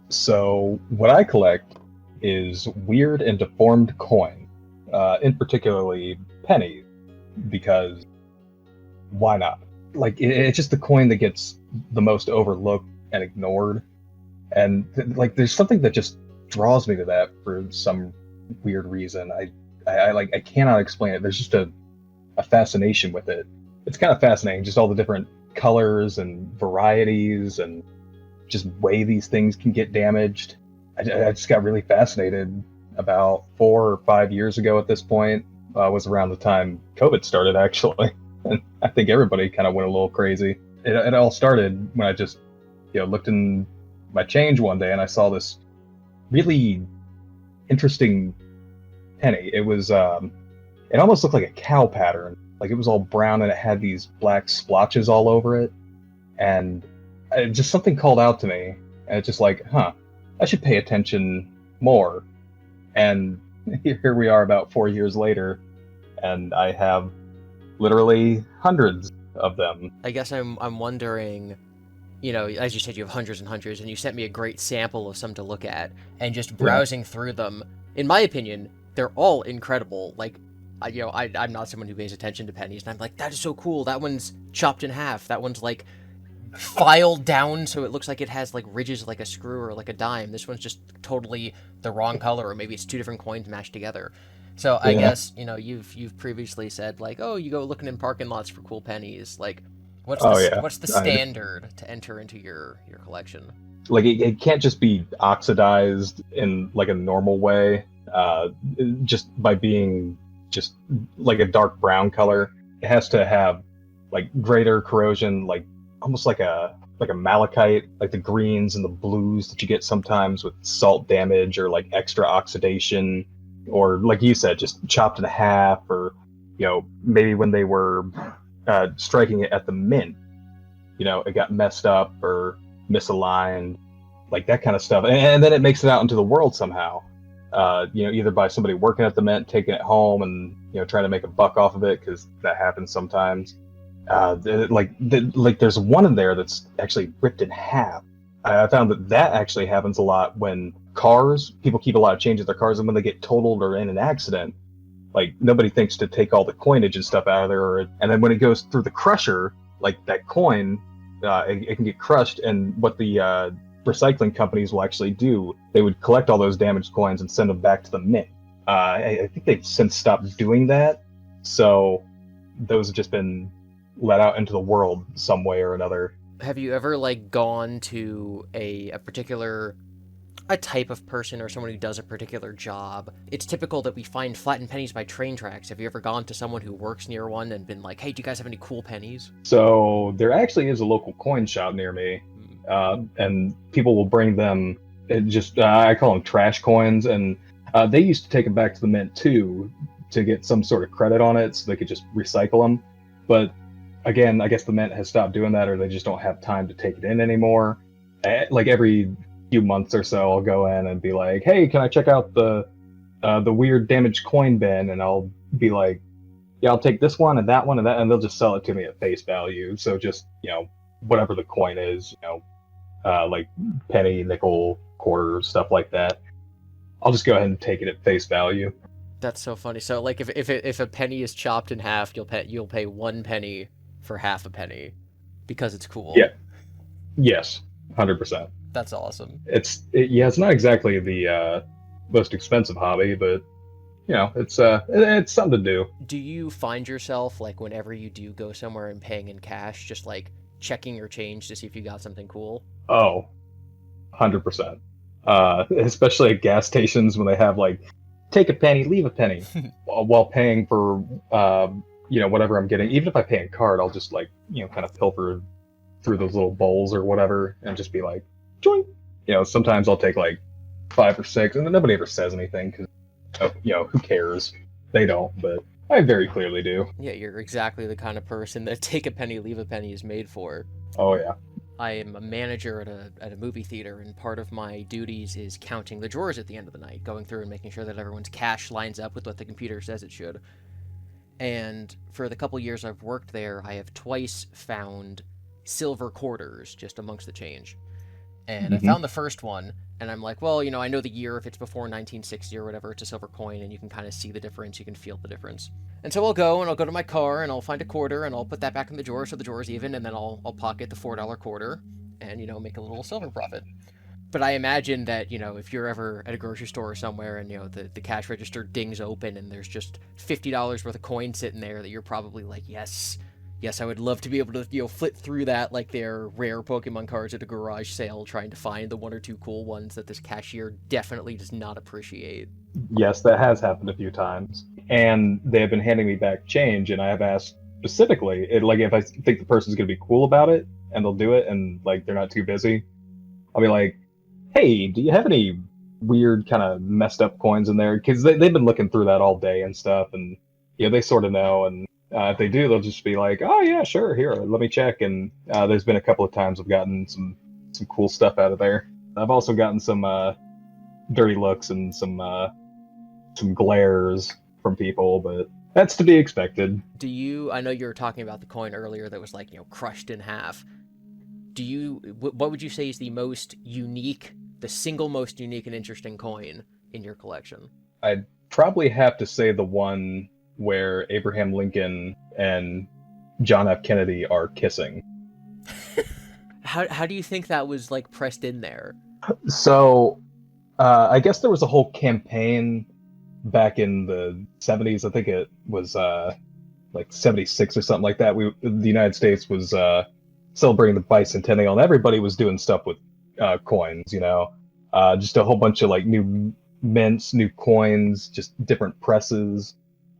So, what I collect is weird and deformed coin, in particularly pennies, because why not? It's just the coin that gets the most overlooked and ignored. And there's something that just draws me to that for some weird reason. I cannot explain it. There's just a fascination with it. It's kind of fascinating, just all the different colors and varieties and just way these things can get damaged. I just got really fascinated about 4 or 5 years ago at this point. Was around the time COVID started, actually. And I think everybody kind of went a little crazy. It all started when I just, looked in my change one day and I saw this really interesting penny. It was, it almost looked like a cow pattern. Like it was all brown and it had these black splotches all over it. And just something called out to me. And it's just like, I should pay attention more. And here we are about 4 years later, and I have literally hundreds of them. I guess I'm wondering, as you said, you have hundreds and hundreds, and you sent me a great sample of some to look at, and just browsing through them, in my opinion, they're all incredible. Like, I'm not someone who pays attention to pennies, and I'm like, that is so cool. That one's chopped in half. That one's like filed down so it looks like it has like ridges like a screw or like a dime. This one's just totally the wrong color, or maybe it's two different coins mashed together. So I guess, you've previously said like, oh, you go looking in parking lots for cool pennies. Like, what's the standard to enter into your collection? Like it can't just be oxidized in like a normal way, just by being just like a dark brown color. It has to have like greater corrosion, like almost like a malachite, like the greens and the blues that you get sometimes with salt damage or like extra oxidation, or like you said, just chopped in half, or maybe when they were striking it at the mint, it got messed up or misaligned, like that kind of stuff, and then it makes it out into the world somehow. Either by somebody working at the mint, taking it home, and trying to make a buck off of it, because that happens sometimes. There's one in there that's actually ripped in half. I found that actually happens a lot when people keep a lot of change in their cars, and when they get totaled or in an accident, like nobody thinks to take all the coinage and stuff out of there, and then when it goes through the crusher, like that coin, it can get crushed, and what the recycling companies will actually do, they would collect all those damaged coins and send them back to the mint. I think they've since stopped doing that, so those have just been let out into the world some way or another. Have you ever like gone to a particular type of person or someone who does a particular job? It's typical that we find flattened pennies by train tracks. Have you ever gone to someone who works near one and been like, hey, do you guys have any cool pennies? So there actually is a local coin shop near me, and people will bring them, I call them trash coins, and they used to take them back to the mint too to get some sort of credit on it so they could just recycle them. But again, I guess the mint has stopped doing that, or they just don't have time to take it in anymore. Like every few months or so, I'll go in and be like, hey, can I check out the weird damaged coin bin? And I'll be like, yeah, I'll take this one and that one and that, and they'll just sell it to me at face value. So just, whatever the coin is, like penny, nickel, quarter, stuff like that, I'll just go ahead and take it at face value. That's so funny. So like if a penny is chopped in half, you'll pay 1 penny for half a penny because it's cool. Yeah. Yes. 100%. That's awesome. It's not exactly the most expensive hobby, but it's something to do. Do you find yourself like whenever you do go somewhere and paying in cash, just like checking your change to see if you got something cool? Oh, 100%. Especially at gas stations when they have like, take a penny, leave a penny, while paying for whatever I'm getting. Even if I pay in card, I'll just like kind of pilfer through those little bowls or whatever and just be like, join. Sometimes I'll take like 5 or 6, and then nobody ever says anything because who cares? They don't, but I very clearly do. Yeah, you're exactly the kind of person that take a penny, leave a penny is made for. Oh yeah. I am a manager at a movie theater, and part of my duties is counting the drawers at the end of the night, going through and making sure that everyone's cash lines up with what the computer says it should. And for the couple years I've worked there, I have twice found silver quarters just amongst the change. And I found the first one, and I'm like, well, I know the year. If it's before 1960 or whatever, it's a silver coin, and you can kind of see the difference. You can feel the difference. And so I'll go to my car, and I'll find a quarter, and I'll put that back in the drawer so the drawer's even, and then I'll pocket the $4 quarter and, make a little silver profit. But I imagine that, if you're ever at a grocery store or somewhere and, the cash register dings open and there's just $50 worth of coins sitting there, that you're probably like, yes, I would love to be able to, flip through that like they're rare Pokemon cards at a garage sale, trying to find the one or two cool ones that this cashier definitely does not appreciate. Yes, that has happened a few times. And they have been handing me back change, and I have asked specifically, if I think the person's going to be cool about it, and they'll do it, and, they're not too busy, I'll be like, hey, do you have any weird kind of messed up coins in there? Because they've been looking through that all day and stuff, and they sort of know. And if they do, they'll just be like, oh yeah, sure, here, let me check. And there's been a couple of times I've gotten some cool stuff out of there. I've also gotten some dirty looks and some glares from people, but that's to be expected. I know you were talking about the coin earlier that was crushed in half. What would you say is the single most unique and interesting coin in your collection? I'd probably have to say the one where Abraham Lincoln and John F. Kennedy are kissing. How do you think that was pressed in there? So, I guess there was a whole campaign back in the 70s. I think it was 76 or something like that. The United States was celebrating the bicentennial, and everybody was doing stuff with coins, just a whole bunch of new mints, new coins, just different presses.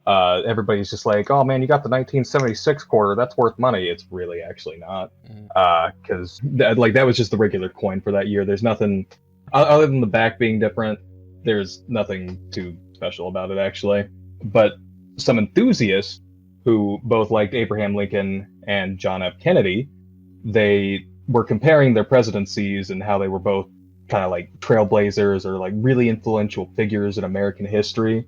Everybody's just like, oh man, you got the 1976 quarter, that's worth money. It's really actually not, because that was just the regular coin for that year. There's nothing other than the back being different. There's nothing too special about it, actually. But some enthusiasts who both liked Abraham Lincoln and John F. Kennedy, they were comparing their presidencies and how they were both kind of trailblazers or really influential figures in American history.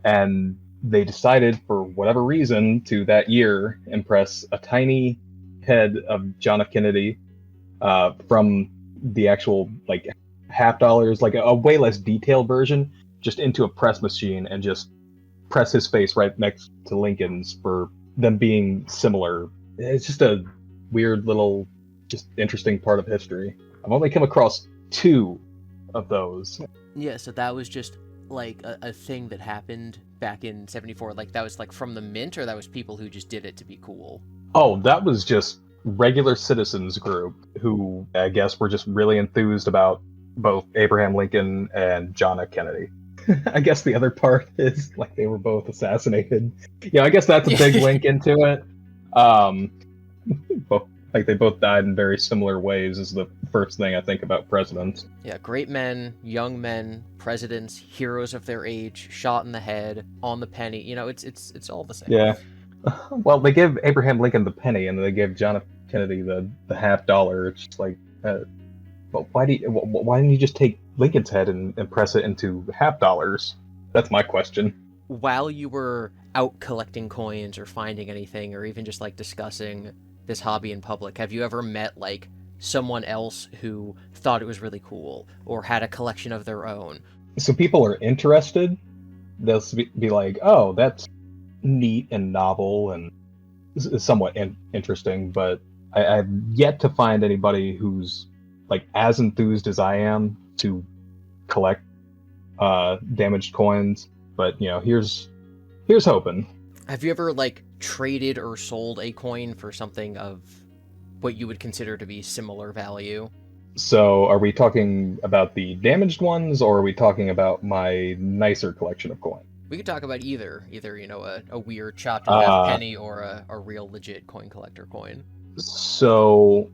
And they decided, for whatever reason, to that year impress a tiny head of John F. Kennedy from the actual $50, a way less detailed version, just into a press machine and just press his face right next to Lincoln's for them being similar. It's just a weird little, just interesting part of history. I've only come across 2 of those. Yeah, so that was just a thing that happened back in 74. That was from the mint, or that was people who just did it to be cool? Oh, that was just regular citizens group who I guess were just really enthused about both Abraham Lincoln and John F. Kennedy. I guess the other part is they were both assassinated. Yeah, I guess that's a big link into it. They both died in very similar ways is the first thing I think about presidents. Yeah, great men, young men, presidents, heroes of their age, shot in the head, on the penny. It's all the same. Yeah. Well, they gave Abraham Lincoln the penny, and they gave John F. Kennedy the $50. It's just but why didn't you just take Lincoln's head and press it into $50? That's my question. While you were out collecting coins or finding anything, or even just discussing this hobby in public, have you ever met someone else who thought it was really cool or had a collection of their own? So people are interested. They'll be like, oh, that's neat and novel and somewhat interesting, but I've yet to find anybody who's as enthused as I am to collect damaged coins. But here's hoping. Have you ever traded or sold a coin for something of what you would consider to be similar value? So are we talking about the damaged ones, or are we talking about my nicer collection of coins? We could talk about either a weird chopped in half penny or a real legit coin collector coin. So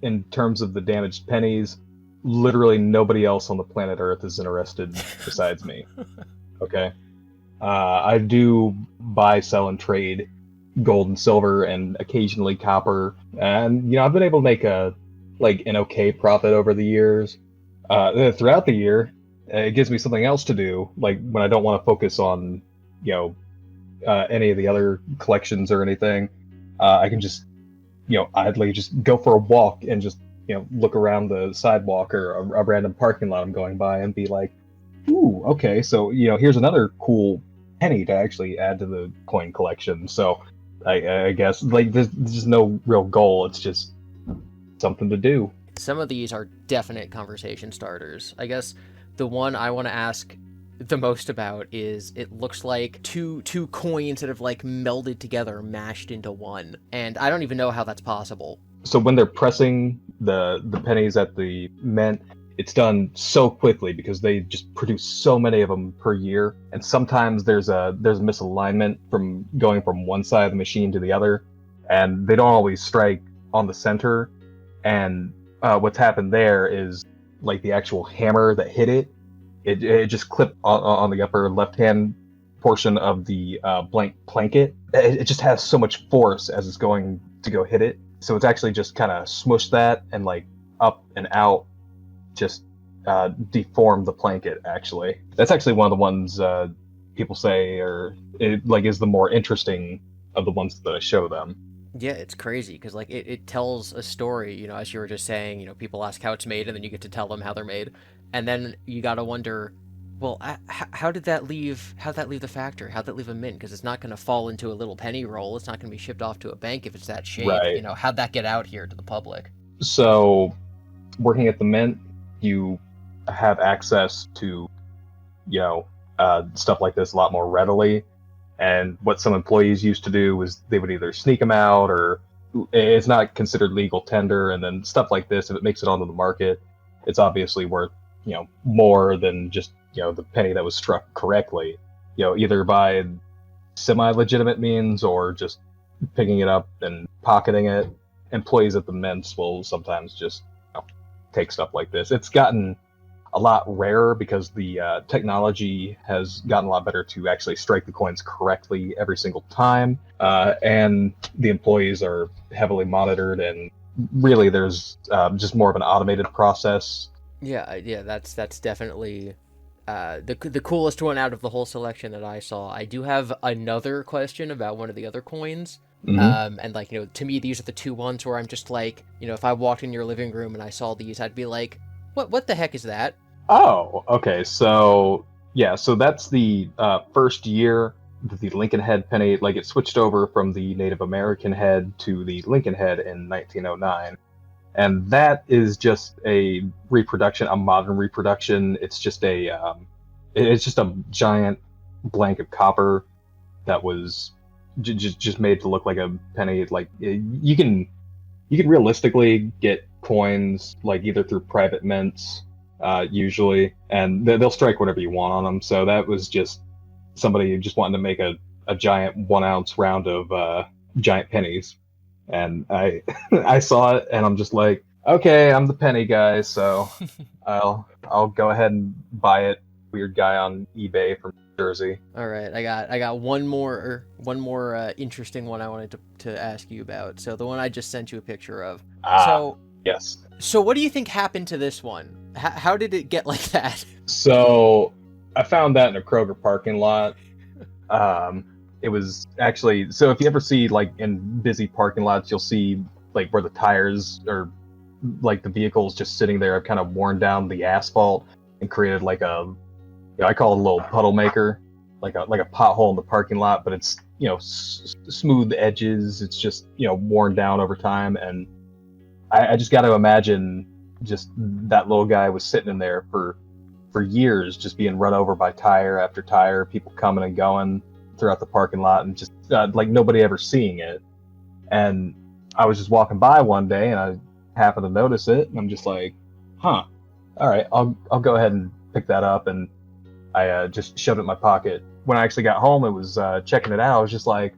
in terms of the damaged pennies, literally nobody else on the planet Earth is interested besides me. Okay? I do buy, sell, and trade gold and silver and occasionally copper. And, I've been able to make an okay profit over the years. Throughout the year, it gives me something else to do. When I don't want to focus on, any of the other collections or anything, I can just, idly just go for a walk and just, look around the sidewalk or a random parking lot I'm going by and be like, ooh, okay, so, here's another cool penny to actually add to the coin collection. So I guess there's just no real goal. It's just something to do. Some of these are definite conversation starters. I guess the one I want to ask the most about is it looks like two coins that have like melded together, mashed into one. And I don't even know how that's possible. So when they're pressing the pennies at the mint, it's done so quickly because they just produce so many of them per year. And sometimes there's a misalignment from going from one side of the machine to the other, and they don't always strike on the center. And what's happened there is like the actual hammer that hit it just clipped on the upper left-hand portion of the blank planket. It just has so much force as it's going to go hit it. So it's actually just kind of smushed that and like up and out, just deformed the planket. Actually, that's actually one of the ones people say is the more interesting of the ones that I show them. Yeah, it's crazy because like it tells a story, you know, as you were just saying, you know, people ask how it's made and then you get to tell them how they're made. And then you got to wonder, well, how did that leave the factory? How'd that leave a mint? Because it's not going to fall into a little penny roll. It's not going to be shipped off to a bank if it's that shape. Right. You know, how'd that get out here to the public? So working at the mint, you have access to, you know, stuff like this a lot more readily. And what some employees used to do was they would either sneak them out, or it's not considered legal tender. And then stuff like this, if it makes it onto the market, it's obviously worth, you know, more than just, you know, the penny that was struck correctly, you know, either by semi-legitimate means or just picking it up and pocketing it. Employees at the mints will sometimes just, you know, take stuff like this. It's gotten a lot rarer because the technology has gotten a lot better to actually strike the coins correctly every single time, and the employees are heavily monitored, and really there's just more of an automated process. Yeah, that's definitely the coolest one out of the whole selection that I saw. I do have another question about one of the other coins. Mm-hmm. And like, you know, to me, these are the two ones where I'm just like, you know, if I walked in your living room and I saw these, I'd be like, what the heck is that? Oh, okay. So yeah, so that's the first year that the Lincoln head penny, like it switched over from the Native American head to the Lincoln head in 1909. And that is just a reproduction, a modern reproduction. It's just a giant blank of copper that was just made to look like a penny. Like you can realistically get coins like either through private mints, usually, and they'll strike whatever you want on them. So that was just somebody just wanting to make a giant 1 ounce round of giant pennies. And I saw it and I'm just like, okay, I'm the penny guy, so I'll go ahead and buy it. Weird guy on eBay from Jersey. All right, I got one more interesting one I wanted to ask you about. So the one I just sent you a picture of. Yes. So what do you think happened to this one? How did it get like that? So I found that in a Kroger parking lot. It was actually, so if you ever see like in busy parking lots, you'll see like where the tires or like the vehicles just sitting there have kind of worn down the asphalt and created like a, you know, I call it a little puddle maker, like a pothole in the parking lot, but it's, you know, smooth edges. It's just, you know, worn down over time. And I just got to imagine just that little guy was sitting in there for years, just being run over by tire after tire, people coming and going throughout the parking lot, and just like nobody ever seeing it. And I was just walking by one day and I happened to notice it, and I'm just like, all right, I'll go ahead and pick that up. And I just shoved it in my pocket. When I actually got home, it was checking it out. I was just like,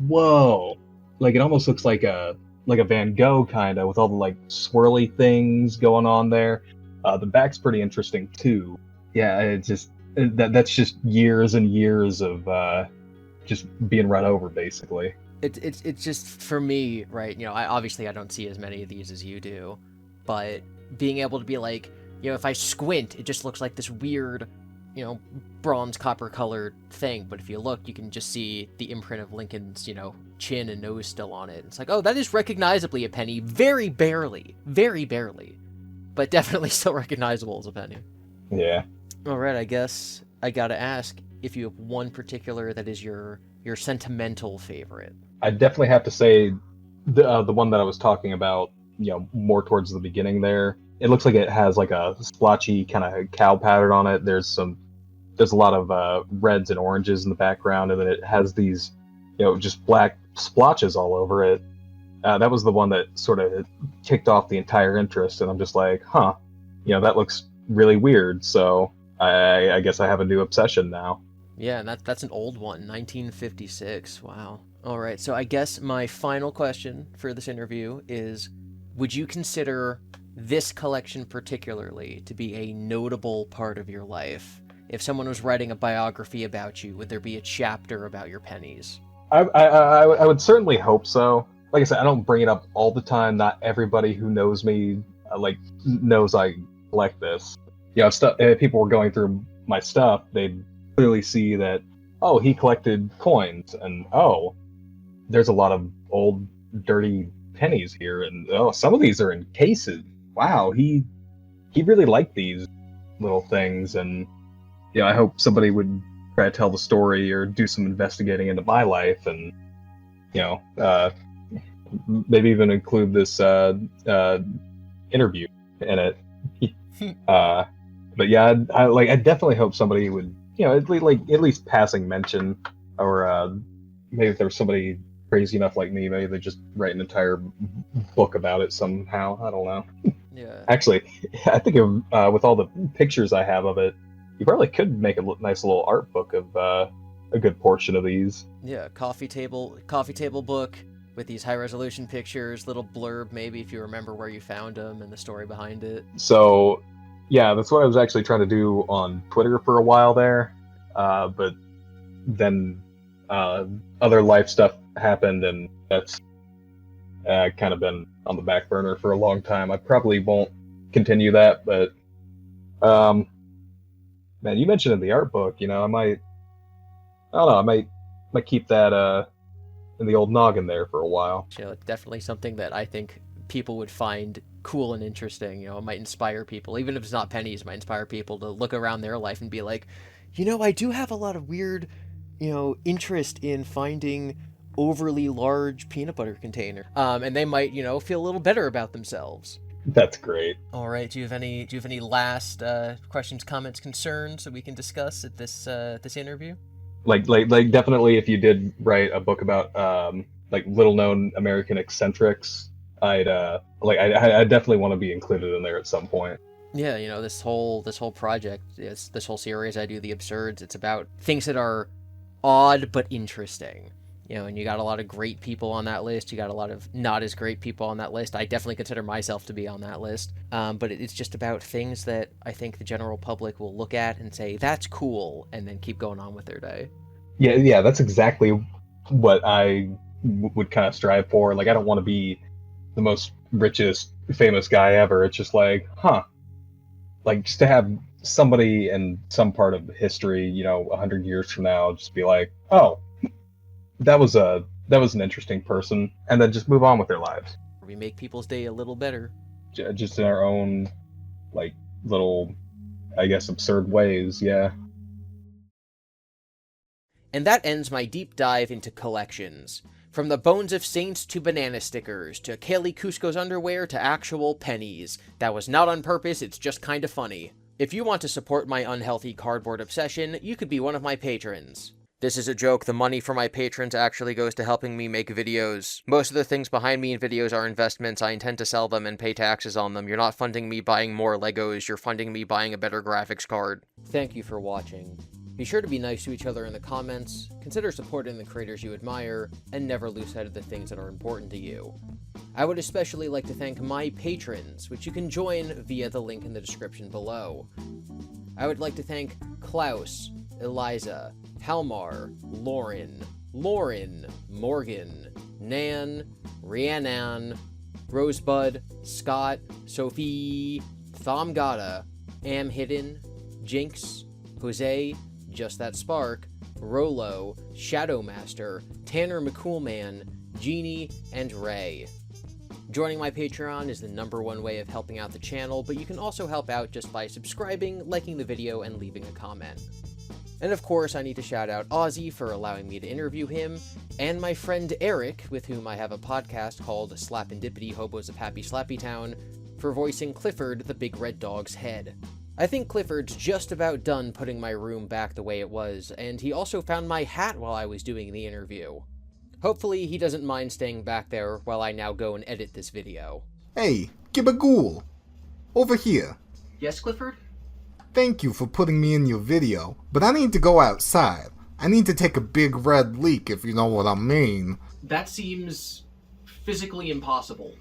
whoa, like it almost looks like a Van Gogh kind of, with all the like swirly things going on there. The back's pretty interesting too. Yeah, it's just that's just years and years of just being run over, basically. It's just, for me, right, you know, I don't see as many of these as you do, but being able to be like, you know, if I squint, it just looks like this weird, you know, bronze copper colored thing, but if you look, you can just see the imprint of Lincoln's, you know, chin and nose still on it. It's like, oh, that is recognizably a penny, very barely, but definitely still recognizable as a penny. Yeah. All right, I guess I gotta ask if you have one particular that is your sentimental favorite. I definitely have to say the one that I was talking about more towards the beginning there. It looks like it has like a splotchy kind of cow pattern on it. There's a lot of reds and oranges in the background, and then it has these, just black splotches all over it. That was the one that sort of kicked off the entire interest, and I'm just like, huh, that looks really weird. So I guess I have a new obsession now. Yeah, and that's an old one, 1956. Wow. All right, so I guess my final question for this interview is, would you consider this collection particularly to be a notable part of your life? If someone was writing a biography about you, would there be a chapter about your pennies? I would certainly hope so. Like I said, I don't bring it up all the time. Not everybody who knows me knows I collect this. If people were going through my stuff, they'd clearly see that, oh, he collected coins, and oh, there's a lot of old dirty pennies here, and oh, some of these are in cases. Wow, he really liked these little things, and I hope somebody would try to tell the story or do some investigating into my life, and maybe even include this interview in it. But yeah, I definitely hope somebody would, at least passing mention, or maybe if there was somebody crazy enough like me, maybe they just write an entire book about it somehow. I don't know. Yeah. Actually, I think with all the pictures I have of it, you probably could make a nice little art book of a good portion of these. Yeah, coffee table book with these high resolution pictures, little blurb maybe if you remember where you found them and the story behind it. So, yeah, that's what I was actually trying to do on Twitter for a while there, but then other life stuff happened, and that's kind of been on the back burner for a long time. I probably won't continue that, but man, you mentioned in the art book, I might keep that in the old noggin there for a while. It's definitely something that I think people would find cool and interesting. It might inspire people, even if it's not pennies, it might inspire people to look around their life and be like, I do have a lot of weird, interest in finding overly large peanut butter container. And they might, feel a little better about themselves. That's great. All right. Do you have any last questions, comments, concerns that we can discuss at this interview? Like definitely, if you did write a book about little known American eccentrics, I'd definitely want to be included in there at some point. Yeah, this whole project, this whole series I do, The Absurds, it's about things that are odd but interesting. And you got a lot of great people on that list. You got a lot of not as great people on that list. I definitely consider myself to be on that list. But it's just about things that I think the general public will look at and say, that's cool, and then keep going on with their day. Yeah, that's exactly what I would kind of strive for. I don't want to be the most richest, famous guy ever. It's just just to have somebody in some part of history, 100 years from now, just be like, oh, that was an interesting person, and then just move on with their lives. We make people's day a little better. Just in our own, little, I guess, absurd ways, yeah. And that ends my deep dive into collections. From the bones of saints to banana stickers, to Kaylee Cusco's underwear to actual pennies. That was not on purpose, it's just kinda funny. If you want to support my unhealthy cardboard obsession, you could be one of my patrons. This is a joke. The money for my patrons actually goes to helping me make videos. Most of the things behind me in videos are investments. I intend to sell them and pay taxes on them. You're not funding me buying more Legos, you're funding me buying a better graphics card. Thank you for watching. Be sure to be nice to each other in the comments, consider supporting the creators you admire, and never lose sight of the things that are important to you. I would especially like to thank my patrons, which you can join via the link in the description below. I would like to thank Klaus, Eliza, Halmar, Lauren, Morgan, Nan, Rhiannon, Rosebud, Scott, Sophie, Thomgata, Am Hidden, Jinx, Jose, Just That Spark, Rolo, Shadowmaster, Tanner McCoolman, Jeannie, and Ray. Joining my Patreon is the #1 way of helping out the channel, but you can also help out just by subscribing, liking the video, and leaving a comment. And of course, I need to shout out Ozzy for allowing me to interview him, and my friend Eric, with whom I have a podcast called Slappindippity Hobos of Happy Slappy Town, for voicing Clifford, the big red dog's head. I think Clifford's just about done putting my room back the way it was, and he also found my hat while I was doing the interview. Hopefully he doesn't mind staying back there while I now go and edit this video. Hey, Gibagool! Over here. Yes, Clifford? Thank you for putting me in your video, but I need to go outside. I need to take a big red leak, if you know what I mean. That seems physically impossible.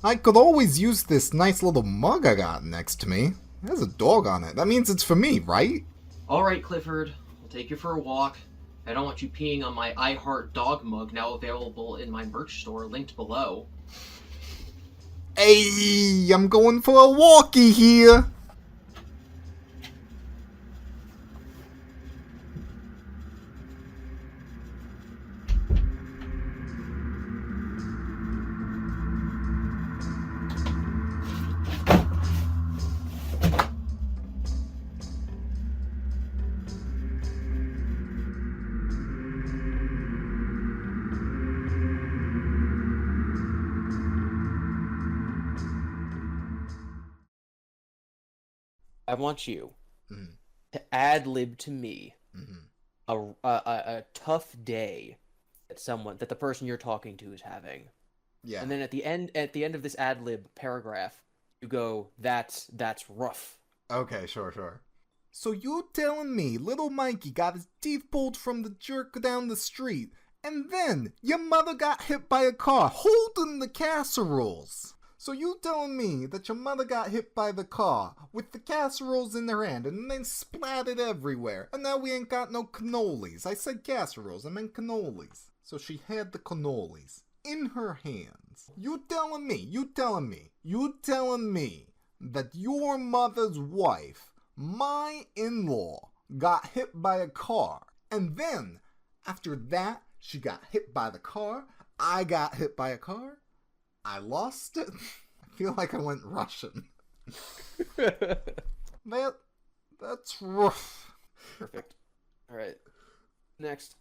I could always use this nice little mug I got next to me. It has a dog on it. That means it's for me, right? Alright, Clifford. I'll take you for a walk. I don't want you peeing on my I Heart Dog mug, now available in my merch store, linked below. Hey, I'm going for a walkie here. I want you Mhm. to ad-lib to me Mhm. a tough day that the person you're talking to is having. Yeah. And then at the end of this ad-lib paragraph, you go, that's rough. Okay, sure. So you're telling me little Mikey got his teeth pulled from the jerk down the street, and then your mother got hit by a car holding the casseroles? So you telling me that your mother got hit by the car with the casseroles in her hand and then splattered everywhere, and now we ain't got no cannolis. I said casseroles, I meant cannolis. So she had the cannolis in her hands. You telling me that your mother's wife, my in-law, got hit by a car, and then after that she got hit by the car, I got hit by a car, I lost it? I feel like I went Russian. That's rough. Perfect. All right. Next.